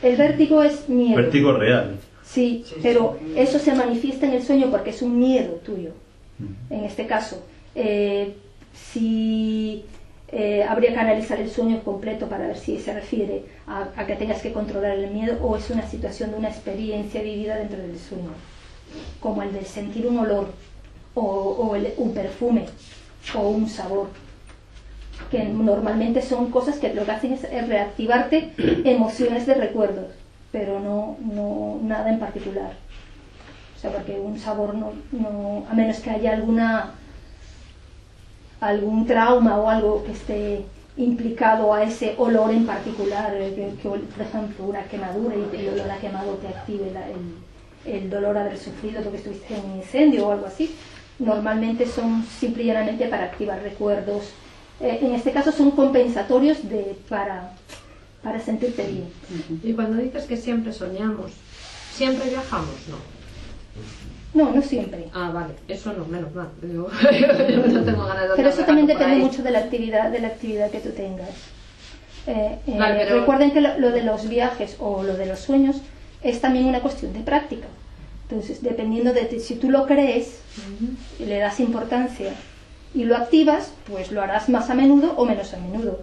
El vértigo es miedo. Vértigo real. Sí, pero eso se manifiesta en el sueño porque es un miedo tuyo. En este caso, habría que analizar el sueño completo para ver si se refiere a que tengas que controlar el miedo o es una situación de una experiencia vivida dentro del sueño, como el de sentir un olor o un perfume o un sabor, que normalmente son cosas que lo que hacen es reactivarte emociones de recuerdos, pero no nada en particular. O sea, porque un sabor no a menos que haya algún trauma o algo que esté implicado a ese olor en particular, por ejemplo una quemadura y el olor a quemado te active el dolor de haber sufrido porque estuviste en un incendio o algo así. Normalmente son simple y llanamente para activar recuerdos. En este caso son compensatorios para sentirte bien. Y cuando dices que siempre soñamos, ¿siempre viajamos? No siempre. Ah, vale, eso no, menos mal. No tengo ganas de. Pero eso también depende mucho de la actividad que tú tengas. Vale, pero... Recuerden que lo de los viajes o lo de los sueños es también una cuestión de práctica. Entonces, dependiendo de ti, si tú lo crees y le das importancia y lo activas, pues lo harás más a menudo o menos a menudo.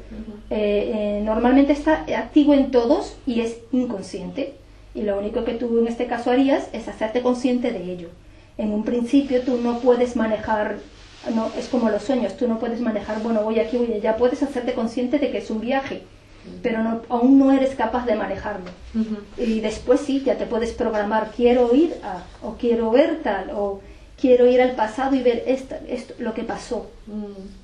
Normalmente está activo en todos y es inconsciente. Y lo único que tú en este caso harías es hacerte consciente de ello. En un principio tú no puedes manejar, es como los sueños, tú no puedes manejar, bueno, voy aquí, voy allá, puedes hacerte consciente de que es un viaje, pero aún no eres capaz de manejarlo. Y después sí, ya te puedes programar, quiero ir o quiero ver tal, o quiero ir al pasado y ver esto lo que pasó.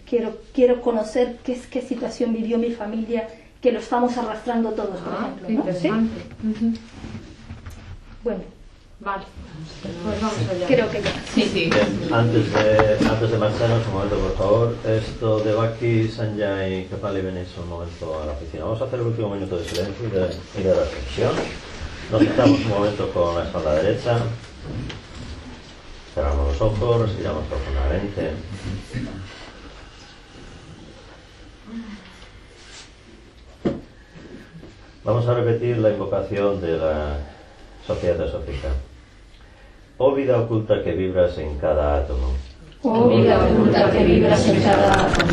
Quiero conocer qué situación vivió mi familia, que lo estamos arrastrando todos, por ejemplo, ¿no? ¿Sí? Bueno, vale, pues vamos allá. Creo que ya. Sí. Bien, antes de marcharnos, un momento, por favor. Esto de Baki, Sanjay, que vale, venís un momento a la oficina. Vamos a hacer el último minuto de silencio y de reflexión. Nos sentamos un momento con la espalda derecha. Cerramos los ojos, respiramos profundamente. Vamos a repetir la invocación de la Sociedad Teosófica. Oh vida oculta que vibras en cada átomo. Oh vida oculta que vibras en cada átomo.